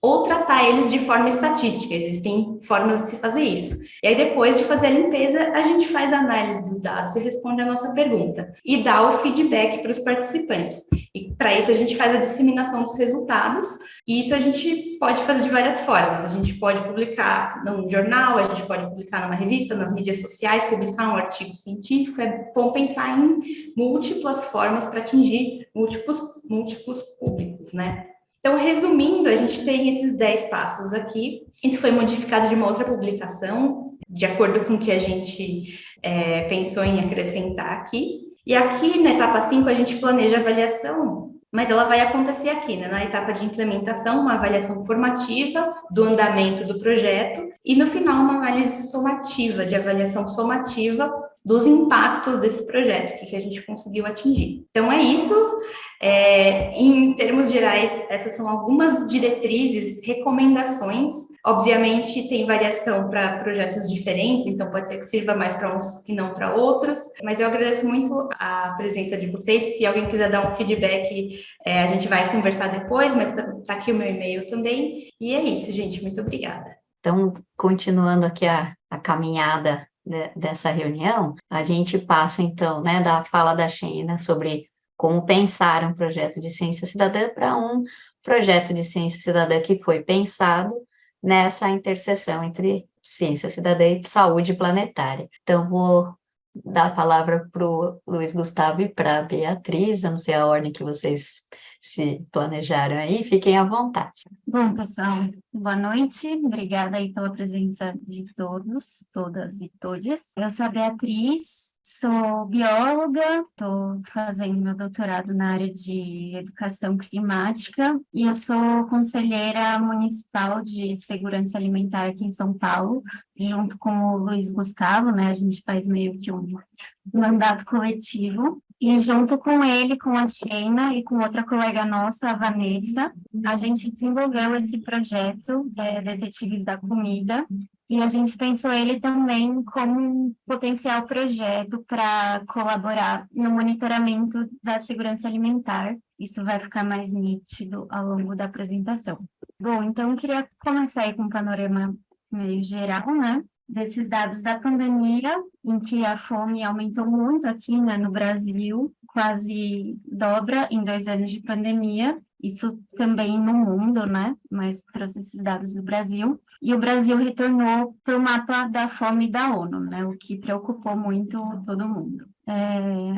ou tratar eles de forma estatística. Existem formas de se fazer isso. E aí, depois de fazer a limpeza, a gente faz a análise dos dados e responde a nossa pergunta. E dá o feedback para os participantes. E para isso, a gente faz a disseminação dos resultados. E isso a gente pode fazer de várias formas. A gente pode publicar num jornal, a gente pode publicar numa revista, nas mídias sociais, publicar um artigo científico. É bom pensar em múltiplas formas para atingir múltiplos públicos, né? Então, resumindo, a gente tem esses 10 passos aqui. Isso foi modificado de uma outra publicação, de acordo com o que a gente pensou em acrescentar aqui. E aqui, na etapa 5, a gente planeja a avaliação, mas ela vai acontecer aqui, né? Na etapa de implementação, uma avaliação formativa do andamento do projeto e, no final, uma análise somativa, de avaliação somativa dos impactos desse projeto, que a gente conseguiu atingir. Então, é isso. Em termos gerais, essas são algumas diretrizes, recomendações. Obviamente, tem variação para projetos diferentes, então pode ser que sirva mais para uns e não para outros, mas eu agradeço muito a presença de vocês. Se alguém quiser dar um feedback, a gente vai conversar depois, mas tá aqui o meu e-mail também. E é isso, gente. Muito obrigada. Então, continuando aqui a caminhada dessa reunião, a gente passa, então, né, da fala da Sheina sobre como pensar um projeto de ciência cidadã para um projeto de ciência cidadã que foi pensado nessa interseção entre ciência cidadã e saúde planetária. Então, vou dar a palavra para o Luiz Gustavo e para a Beatriz, eu não sei a ordem que vocês se planejaram aí, fiquem à vontade. Bom, pessoal, boa noite, obrigada aí pela presença de todos, todas e todes. Eu sou a Beatriz, sou bióloga, estou fazendo meu doutorado na área de educação climática e eu sou conselheira municipal de segurança alimentar aqui em São Paulo, junto com o Luiz Gustavo, né? A gente faz meio que um mandato coletivo. E junto com ele, com a Sheina e com outra colega nossa, a Vanessa, a gente desenvolveu esse projeto, Detetives da Comida, e a gente pensou ele também como um potencial projeto para colaborar no monitoramento da segurança alimentar. Isso vai ficar mais nítido ao longo da apresentação. Bom, então eu queria começar aí com um panorama meio geral, né? Desses dados da pandemia, em que a fome aumentou muito aqui, né, no Brasil, quase dobra em 2 anos de pandemia, isso também no mundo, né, mas trouxe esses dados do Brasil, e o Brasil retornou para o mapa da fome da ONU, né, o que preocupou muito todo mundo.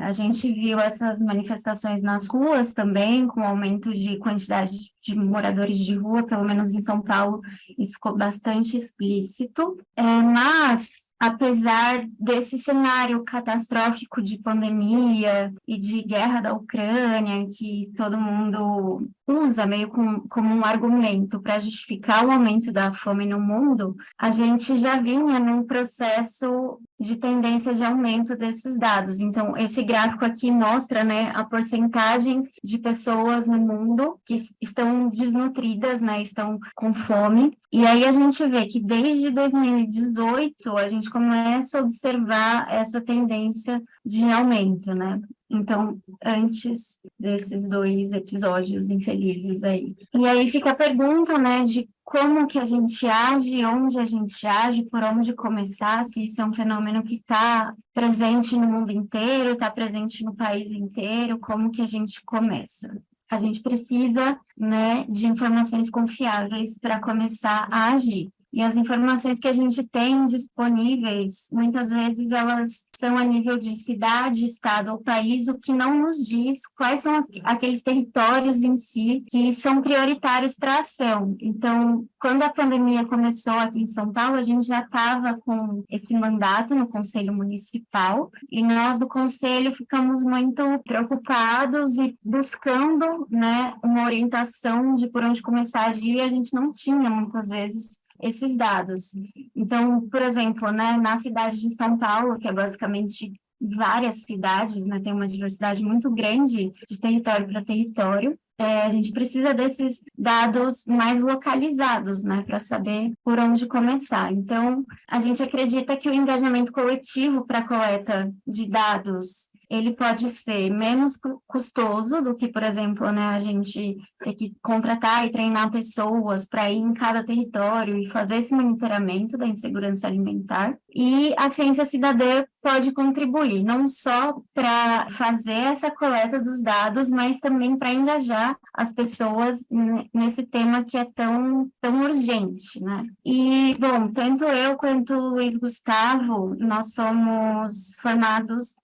A gente viu essas manifestações nas ruas também, com aumento de quantidade de moradores de rua, pelo menos em São Paulo, isso ficou bastante explícito, mas apesar desse cenário catastrófico de pandemia e de guerra da Ucrânia, que todo mundo usa meio como um argumento para justificar o aumento da fome no mundo, a gente já vinha num processo de tendência de aumento desses dados. Então, esse gráfico aqui mostra, né, a porcentagem de pessoas no mundo que estão desnutridas, né, estão com fome. E aí a gente vê que desde 2018 a gente começa a observar essa tendência de aumento, né? Então, antes desses 2 episódios infelizes aí. E aí fica a pergunta, né, de como que a gente age, onde a gente age, por onde começar, se isso é um fenômeno que está presente no mundo inteiro, está presente no país inteiro, como que a gente começa? A gente precisa, né, de informações confiáveis para começar a agir. E as informações que a gente tem disponíveis, muitas vezes elas são a nível de cidade, estado ou país, o que não nos diz quais são aqueles territórios em si que são prioritários para a ação. Então, quando a pandemia começou aqui em São Paulo, a gente já estava com esse mandato no Conselho Municipal, e nós do Conselho ficamos muito preocupados e buscando, né, uma orientação de por onde começar a agir, e a gente não tinha, muitas vezes, esses dados. Então, por exemplo, né, na cidade de São Paulo, que é basicamente várias cidades, né, tem uma diversidade muito grande de território para território, a gente precisa desses dados mais localizados, né, para saber por onde começar. Então, a gente acredita que o engajamento coletivo para a coleta de dados ele pode ser menos custoso do que, por exemplo, né, a gente ter que contratar e treinar pessoas para ir em cada território e fazer esse monitoramento da insegurança alimentar. E a ciência cidadã pode contribuir, não só para fazer essa coleta dos dados, mas também para engajar as pessoas nesse tema que é tão urgente, né? E, bom, tanto eu quanto o Luiz Gustavo, nós somos formados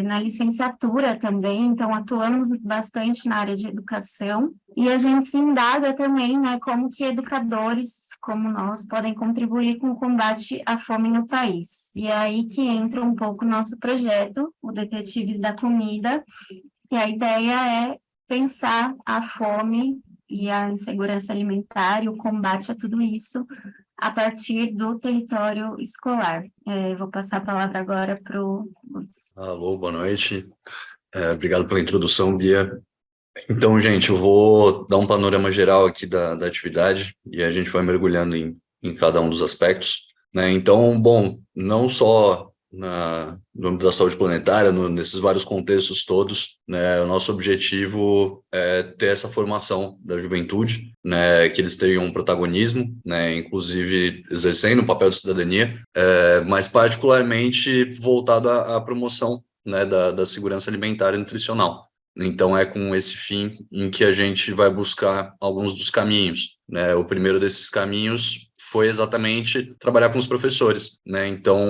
na licenciatura também, então atuamos bastante na área de educação, e a gente se indaga também, né, como que educadores como nós podem contribuir com o combate à fome no país. E é aí que entra um pouco o nosso projeto, o Detetives da Comida, e a ideia é pensar a fome e a insegurança alimentar e o combate a tudo isso a partir do território escolar. Vou passar a palavra agora para o Luiz. Alô, boa noite. Obrigado pela introdução, Bia. Então, gente, eu vou dar um panorama geral aqui da atividade e a gente vai mergulhando em cada um dos aspectos, né? Então, bom, não só no âmbito da saúde planetária, nesses vários contextos todos, né, o nosso objetivo é ter essa formação da juventude, né, que eles tenham um protagonismo, né, inclusive exercendo o papel de cidadania, mas particularmente voltado à promoção, né, da segurança alimentar e nutricional. Então, é com esse fim em que a gente vai buscar alguns dos caminhos, né? O primeiro desses caminhos foi exatamente trabalhar com os professores, né? Então,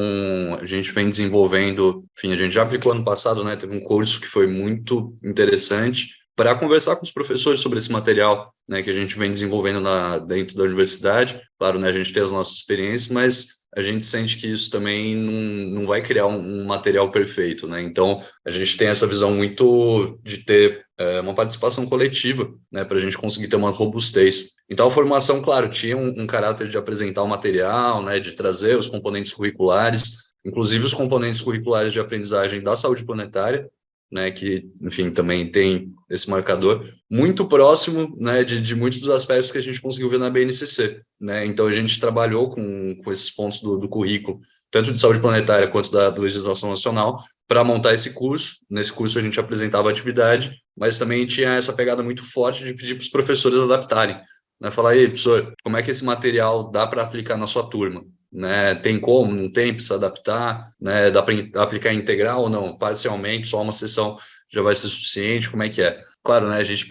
a gente vem desenvolvendo, enfim, a gente já aplicou ano passado, né? Teve um curso que foi muito interessante para conversar com os professores sobre esse material, né? Que a gente vem desenvolvendo dentro da universidade. Claro, né? A gente tem as nossas experiências, mas a gente sente que isso também não vai criar um material perfeito, né? Então, a gente tem essa visão muito de ter uma participação coletiva, né, para a gente conseguir ter uma robustez. Então, a formação, claro, tinha um caráter de apresentar o material, né, de trazer os componentes curriculares, inclusive os componentes curriculares de aprendizagem da saúde planetária, né, que, enfim, também tem esse marcador, muito próximo, né, de muitos dos aspectos que a gente conseguiu ver na BNCC, né, então a gente trabalhou com esses pontos do currículo, tanto de saúde planetária quanto da legislação nacional, para montar esse curso. Nesse curso a gente apresentava a atividade, mas também tinha essa pegada muito forte de pedir para os professores adaptarem, né, falar, aí, professor, como é que esse material dá para aplicar na sua turma? Né, tem como, não tem, precisa adaptar, né, dá para aplicar integral ou não, parcialmente, só uma sessão já vai ser suficiente, como é que é? Claro, né, a gente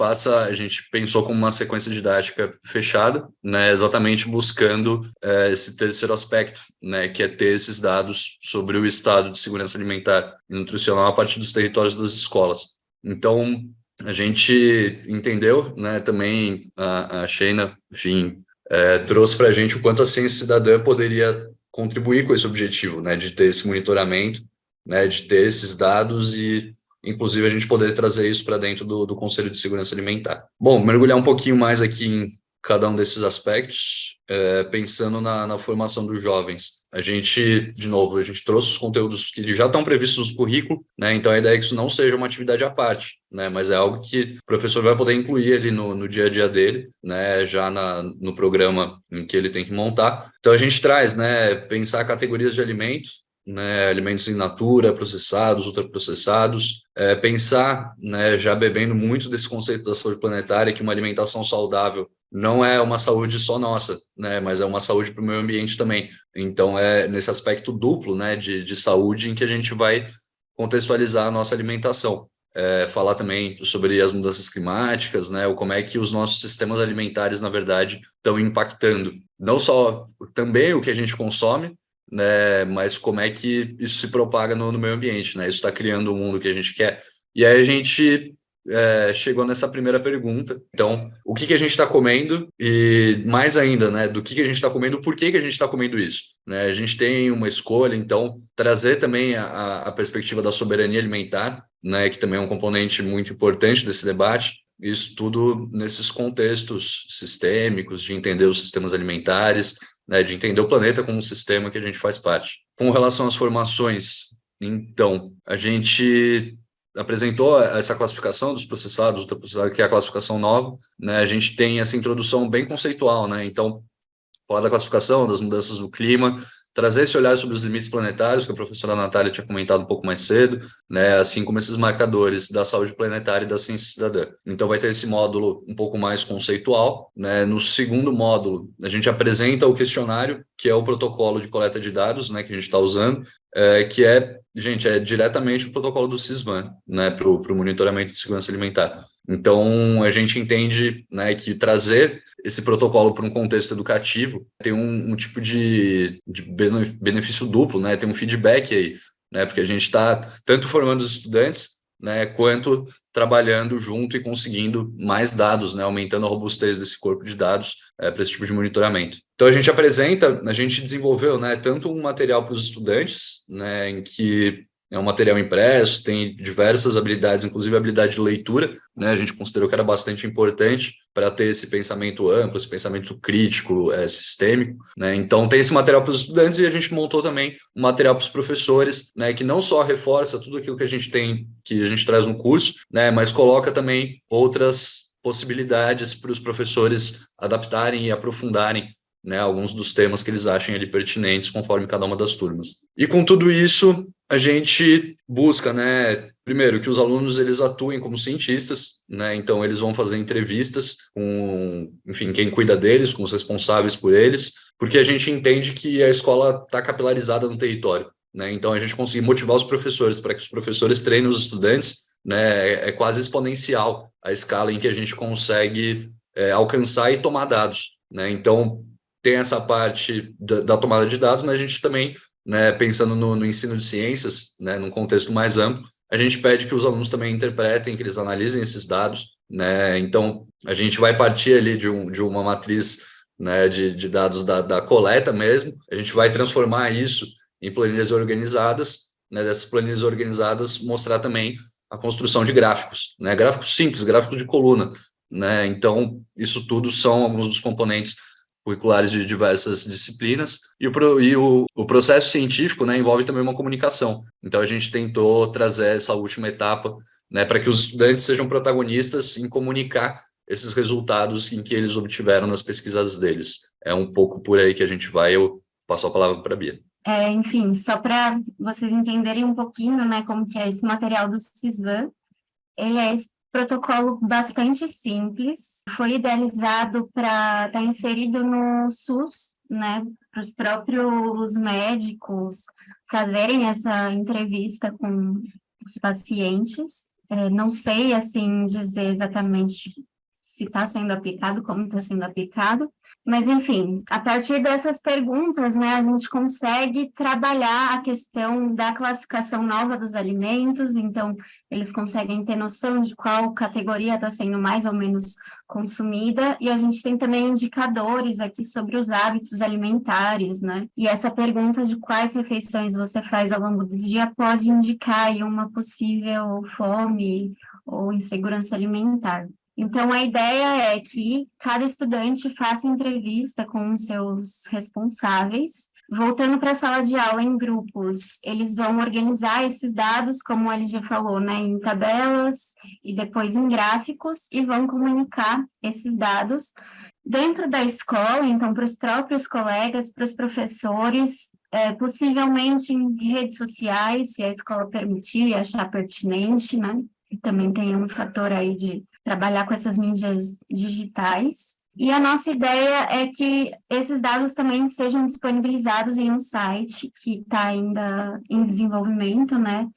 pensou como uma sequência didática fechada, né, exatamente buscando esse terceiro aspecto, né, que é ter esses dados sobre o estado de segurança alimentar e nutricional a partir dos territórios das escolas. Então, a gente entendeu, né, também a Sheina, enfim, trouxe para a gente o quanto a ciência cidadã poderia contribuir com esse objetivo, né, de ter esse monitoramento, né, de ter esses dados e, inclusive, a gente poder trazer isso para dentro do Conselho de Segurança Alimentar. Bom, mergulhar um pouquinho mais aqui em cada um desses aspectos, pensando na formação dos jovens. A gente trouxe os conteúdos que já estão previstos no currículo, né? Então a ideia é que isso não seja uma atividade à parte, né? Mas é algo que o professor vai poder incluir ali no dia a dia dele, né? Já no programa em que ele tem que montar. Então a gente traz, né? Pensar categorias de alimentos, né, alimentos in natura, processados, ultraprocessados, pensar, né, já bebendo muito desse conceito da saúde planetária, que uma alimentação saudável não é uma saúde só nossa, né, mas é uma saúde para o meio ambiente também. Então, é nesse aspecto duplo, né, de saúde em que a gente vai contextualizar a nossa alimentação. Falar também sobre as mudanças climáticas, né, ou como é que os nossos sistemas alimentares, na verdade, estão impactando não só também o que a gente consome, né, mas como é que isso se propaga no meio ambiente, né? Isso está criando o mundo que a gente quer. E aí a gente chegou nessa primeira pergunta. Então, o que a gente está comendo e mais ainda, né, do que a gente está comendo, por que a gente está comendo isso? Né? A gente tem uma escolha, então trazer também a perspectiva da soberania alimentar, né, que também é um componente muito importante desse debate. Isso tudo nesses contextos sistêmicos, de entender os sistemas alimentares, né, de entender o planeta como um sistema que a gente faz parte. Com relação às formações, então, a gente apresentou essa classificação dos processados, ultraprocessados, que é a classificação nova, né? A gente tem essa introdução bem conceitual, né? Então, falar da classificação, das mudanças do clima, trazer esse olhar sobre os limites planetários, que a professora Natália tinha comentado um pouco mais cedo, né, assim como esses marcadores da saúde planetária e da ciência cidadã. Então vai ter esse módulo um pouco mais conceitual, né? No segundo módulo, a gente apresenta o questionário, que é o protocolo de coleta de dados, né, que a gente está usando, que é diretamente o protocolo do CISVAN, né, para o monitoramento de segurança alimentar. Então, a gente entende, né, que trazer esse protocolo para um contexto educativo tem um tipo de benefício duplo, né, tem um feedback aí, né, porque a gente está tanto formando os estudantes, né, quanto trabalhando junto e conseguindo mais dados, né, aumentando a robustez desse corpo de dados para esse tipo de monitoramento. Então, a gente desenvolveu, né, tanto um material para os estudantes, né, em que é um material impresso, tem diversas habilidades, inclusive a habilidade de leitura, né? A gente considerou que era bastante importante para ter esse pensamento amplo, esse pensamento crítico, sistêmico, né? Então, tem esse material para os estudantes e a gente montou também um material para os professores, né? Que não só reforça tudo aquilo que a gente tem, que a gente traz no curso, né? Mas coloca também outras possibilidades para os professores adaptarem e aprofundarem, né, alguns dos temas que eles achem ali pertinentes conforme cada uma das turmas. E com tudo isso, a gente busca, né, primeiro, que os alunos eles atuem como cientistas, né, então eles vão fazer entrevistas com, enfim, quem cuida deles, com os responsáveis por eles, porque a gente entende que a escola está capilarizada no território, né, então a gente conseguir motivar os professores para que os professores treinem os estudantes, né, é quase exponencial a escala em que a gente consegue alcançar e tomar dados, né, então tem essa parte da tomada de dados, mas a gente também, né, pensando no ensino de ciências, né, num contexto mais amplo, a gente pede que os alunos também interpretem, que eles analisem esses dados, né, então a gente vai partir ali de uma matriz, né, de dados da coleta mesmo, a gente vai transformar isso em planilhas organizadas, né, dessas planilhas organizadas mostrar também a construção de gráficos, né, gráficos simples, gráficos de coluna, né, então isso tudo são alguns dos componentes curriculares de diversas disciplinas, e o processo científico, né, envolve também uma comunicação. Então, a gente tentou trazer essa última etapa, né, para que os estudantes sejam protagonistas em comunicar esses resultados em que eles obtiveram nas pesquisas deles. É um pouco por aí que a gente vai, eu passo a palavra para a Bia. Enfim, só para vocês entenderem um pouquinho, né, como que é esse material do CISVAN, ele é esse protocolo bastante simples, foi idealizado para estar inserido no SUS, né, para os próprios médicos fazerem essa entrevista com os pacientes. Não sei, assim, dizer exatamente se está sendo aplicado, como está sendo aplicado, mas, enfim, a partir dessas perguntas, né, a gente consegue trabalhar a questão da classificação nova dos alimentos, então, eles conseguem ter noção de qual categoria está sendo mais ou menos consumida, e a gente tem também indicadores aqui sobre os hábitos alimentares, né, e essa pergunta de quais refeições você faz ao longo do dia pode indicar aí uma possível fome ou insegurança alimentar. Então, a ideia é que cada estudante faça entrevista com os seus responsáveis. Voltando para a sala de aula em grupos, eles vão organizar esses dados, como a LG falou, né, em tabelas e depois em gráficos, e vão comunicar esses dados dentro da escola, então, para os próprios colegas, para os professores, possivelmente em redes sociais, se a escola permitir e achar pertinente, né? Também tem um fator aí de trabalhar com essas mídias digitais. E a nossa ideia é que esses dados também sejam disponibilizados em um site que está ainda em desenvolvimento, né?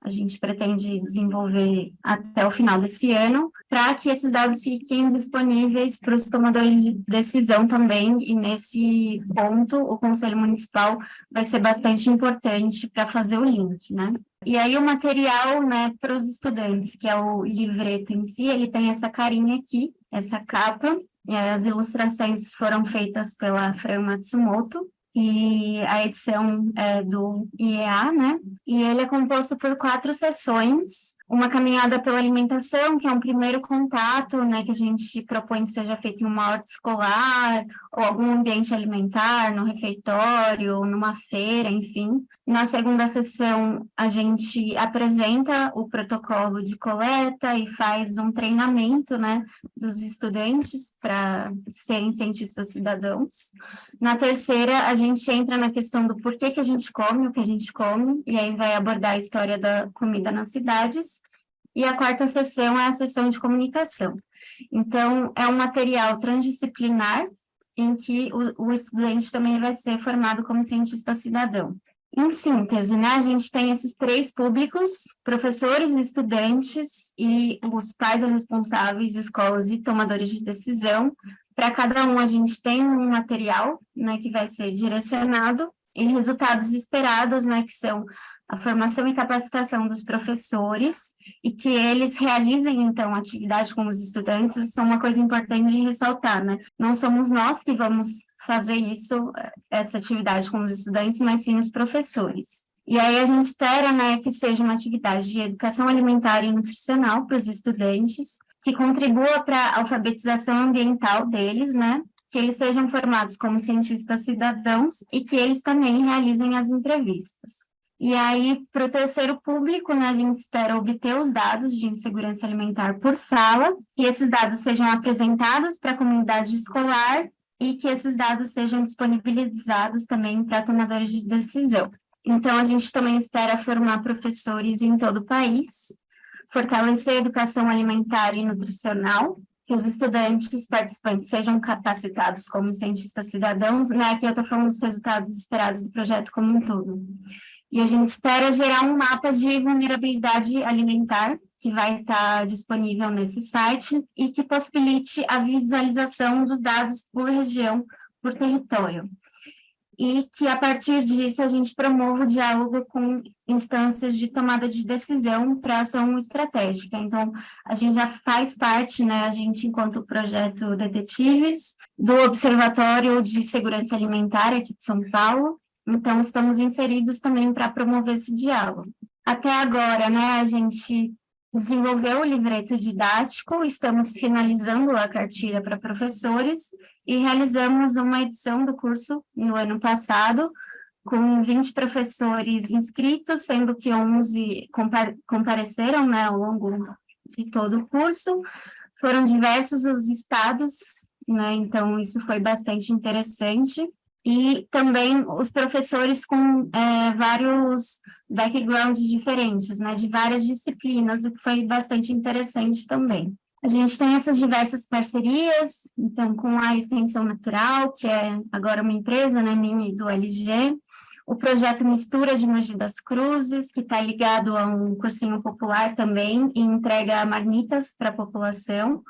A gente pretende desenvolver até o final desse ano, para que esses dados fiquem disponíveis para os tomadores de decisão também, e nesse ponto o Conselho Municipal vai ser bastante importante para fazer o link, né? E aí o material, né, para os estudantes, que é o livreto em si, ele tem essa carinha aqui, essa capa, e as ilustrações foram feitas pela Fran Matsumoto, e a edição é do IEA, né? E ele é composto por 4 sessões, uma caminhada pela alimentação, que é um primeiro contato, né, que a gente propõe que seja feito em uma horta escolar, ou algum ambiente alimentar, no refeitório, numa feira, enfim. Na segunda sessão, a gente apresenta o protocolo de coleta e faz um treinamento, né, dos estudantes para serem cientistas cidadãos. Na terceira, a gente entra na questão do porquê que a gente come o que a gente come, e aí vai abordar a história da comida nas cidades. E a quarta sessão é a sessão de comunicação. Então, é um material transdisciplinar, em que o estudante também vai ser formado como cientista cidadão. Em síntese, né, a gente tem esses 3 públicos, professores, estudantes e os pais ou responsáveis, escolas e tomadores de decisão. Para cada um, a gente tem um material, né, que vai ser direcionado, e resultados esperados, né, que são a formação e capacitação dos professores, e que eles realizem, então, atividade com os estudantes. Isso é uma coisa importante de ressaltar, né? Não somos nós que vamos fazer isso, essa atividade com os estudantes, mas sim os professores. E aí a gente espera, né, que seja uma atividade de educação alimentar e nutricional para os estudantes, que contribua para a alfabetização ambiental deles, né? Que eles sejam formados como cientistas cidadãos e que eles também realizem as entrevistas. E aí, para o terceiro público, né, a gente espera obter os dados de insegurança alimentar por sala, que esses dados sejam apresentados para a comunidade escolar e que esses dados sejam disponibilizados também para tomadores de decisão. Então, a gente também espera formar professores em todo o país, fortalecer a educação alimentar e nutricional, que os estudantes participantes sejam capacitados como cientistas cidadãos, né? Aqui eu estou falando dos resultados esperados do projeto como um todo. E a gente espera gerar um mapa de vulnerabilidade alimentar, que vai estar disponível nesse site, e que possibilite a visualização dos dados por região, por território. E que, a partir disso, a gente promova o diálogo com instâncias de tomada de decisão para ação estratégica. Então, a gente já faz parte, né, a gente, enquanto projeto Detetives, do Observatório de Segurança Alimentar aqui de São Paulo. Então, estamos inseridos também para promover esse diálogo. Até agora, né, a gente desenvolveu o livreto didático, estamos finalizando a cartilha para professores e realizamos uma edição do curso no ano passado, com 20 professores inscritos, sendo que 11 compareceram, né, ao longo de todo o curso. Foram diversos os estados, né, então isso foi bastante interessante. E também os professores com vários backgrounds diferentes, né, de várias disciplinas, o que foi bastante interessante também. A gente tem essas diversas parcerias, então, com a Extensão Natural, que é agora uma empresa, né, mini do LG, o projeto Mistura de Mogi das Cruzes, que está ligado a um cursinho popular também, e entrega marmitas para a população,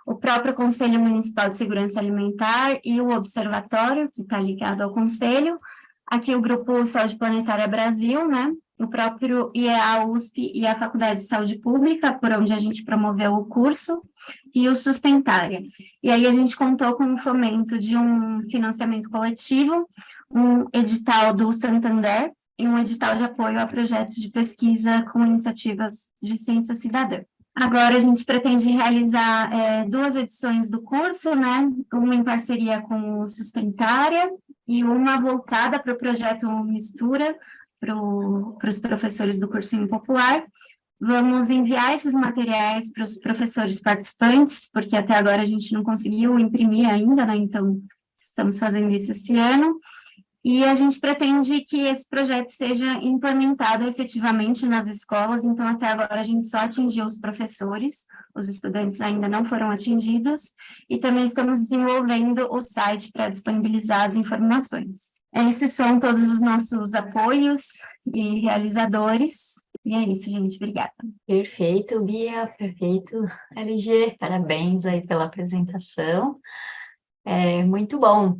o próprio Conselho Municipal de Segurança Alimentar e o Observatório, que está ligado ao Conselho, aqui o Grupo Saúde Planetária Brasil, né, o próprio IEA USP e a Faculdade de Saúde Pública, por onde a gente promoveu o curso, e o Sustentária. E aí a gente contou com o fomento de um financiamento coletivo, um edital do Santander e um edital de apoio a projetos de pesquisa com iniciativas de ciência cidadã. Agora a gente pretende realizar 2 edições do curso, né? Uma em parceria com o Sustentária e uma voltada para o projeto Mistura, para os professores do cursinho popular. Vamos enviar esses materiais para os professores participantes, porque até agora a gente não conseguiu imprimir ainda, né? Então, estamos fazendo isso esse ano. E a gente pretende que esse projeto seja implementado efetivamente nas escolas, então até agora a gente só atingiu os professores, os estudantes ainda não foram atingidos, e também estamos desenvolvendo o site para disponibilizar as informações. Esses são todos os nossos apoios e realizadores, e é isso, gente, obrigada. Perfeito, Bia, perfeito. LG, parabéns aí pela apresentação. É muito bom.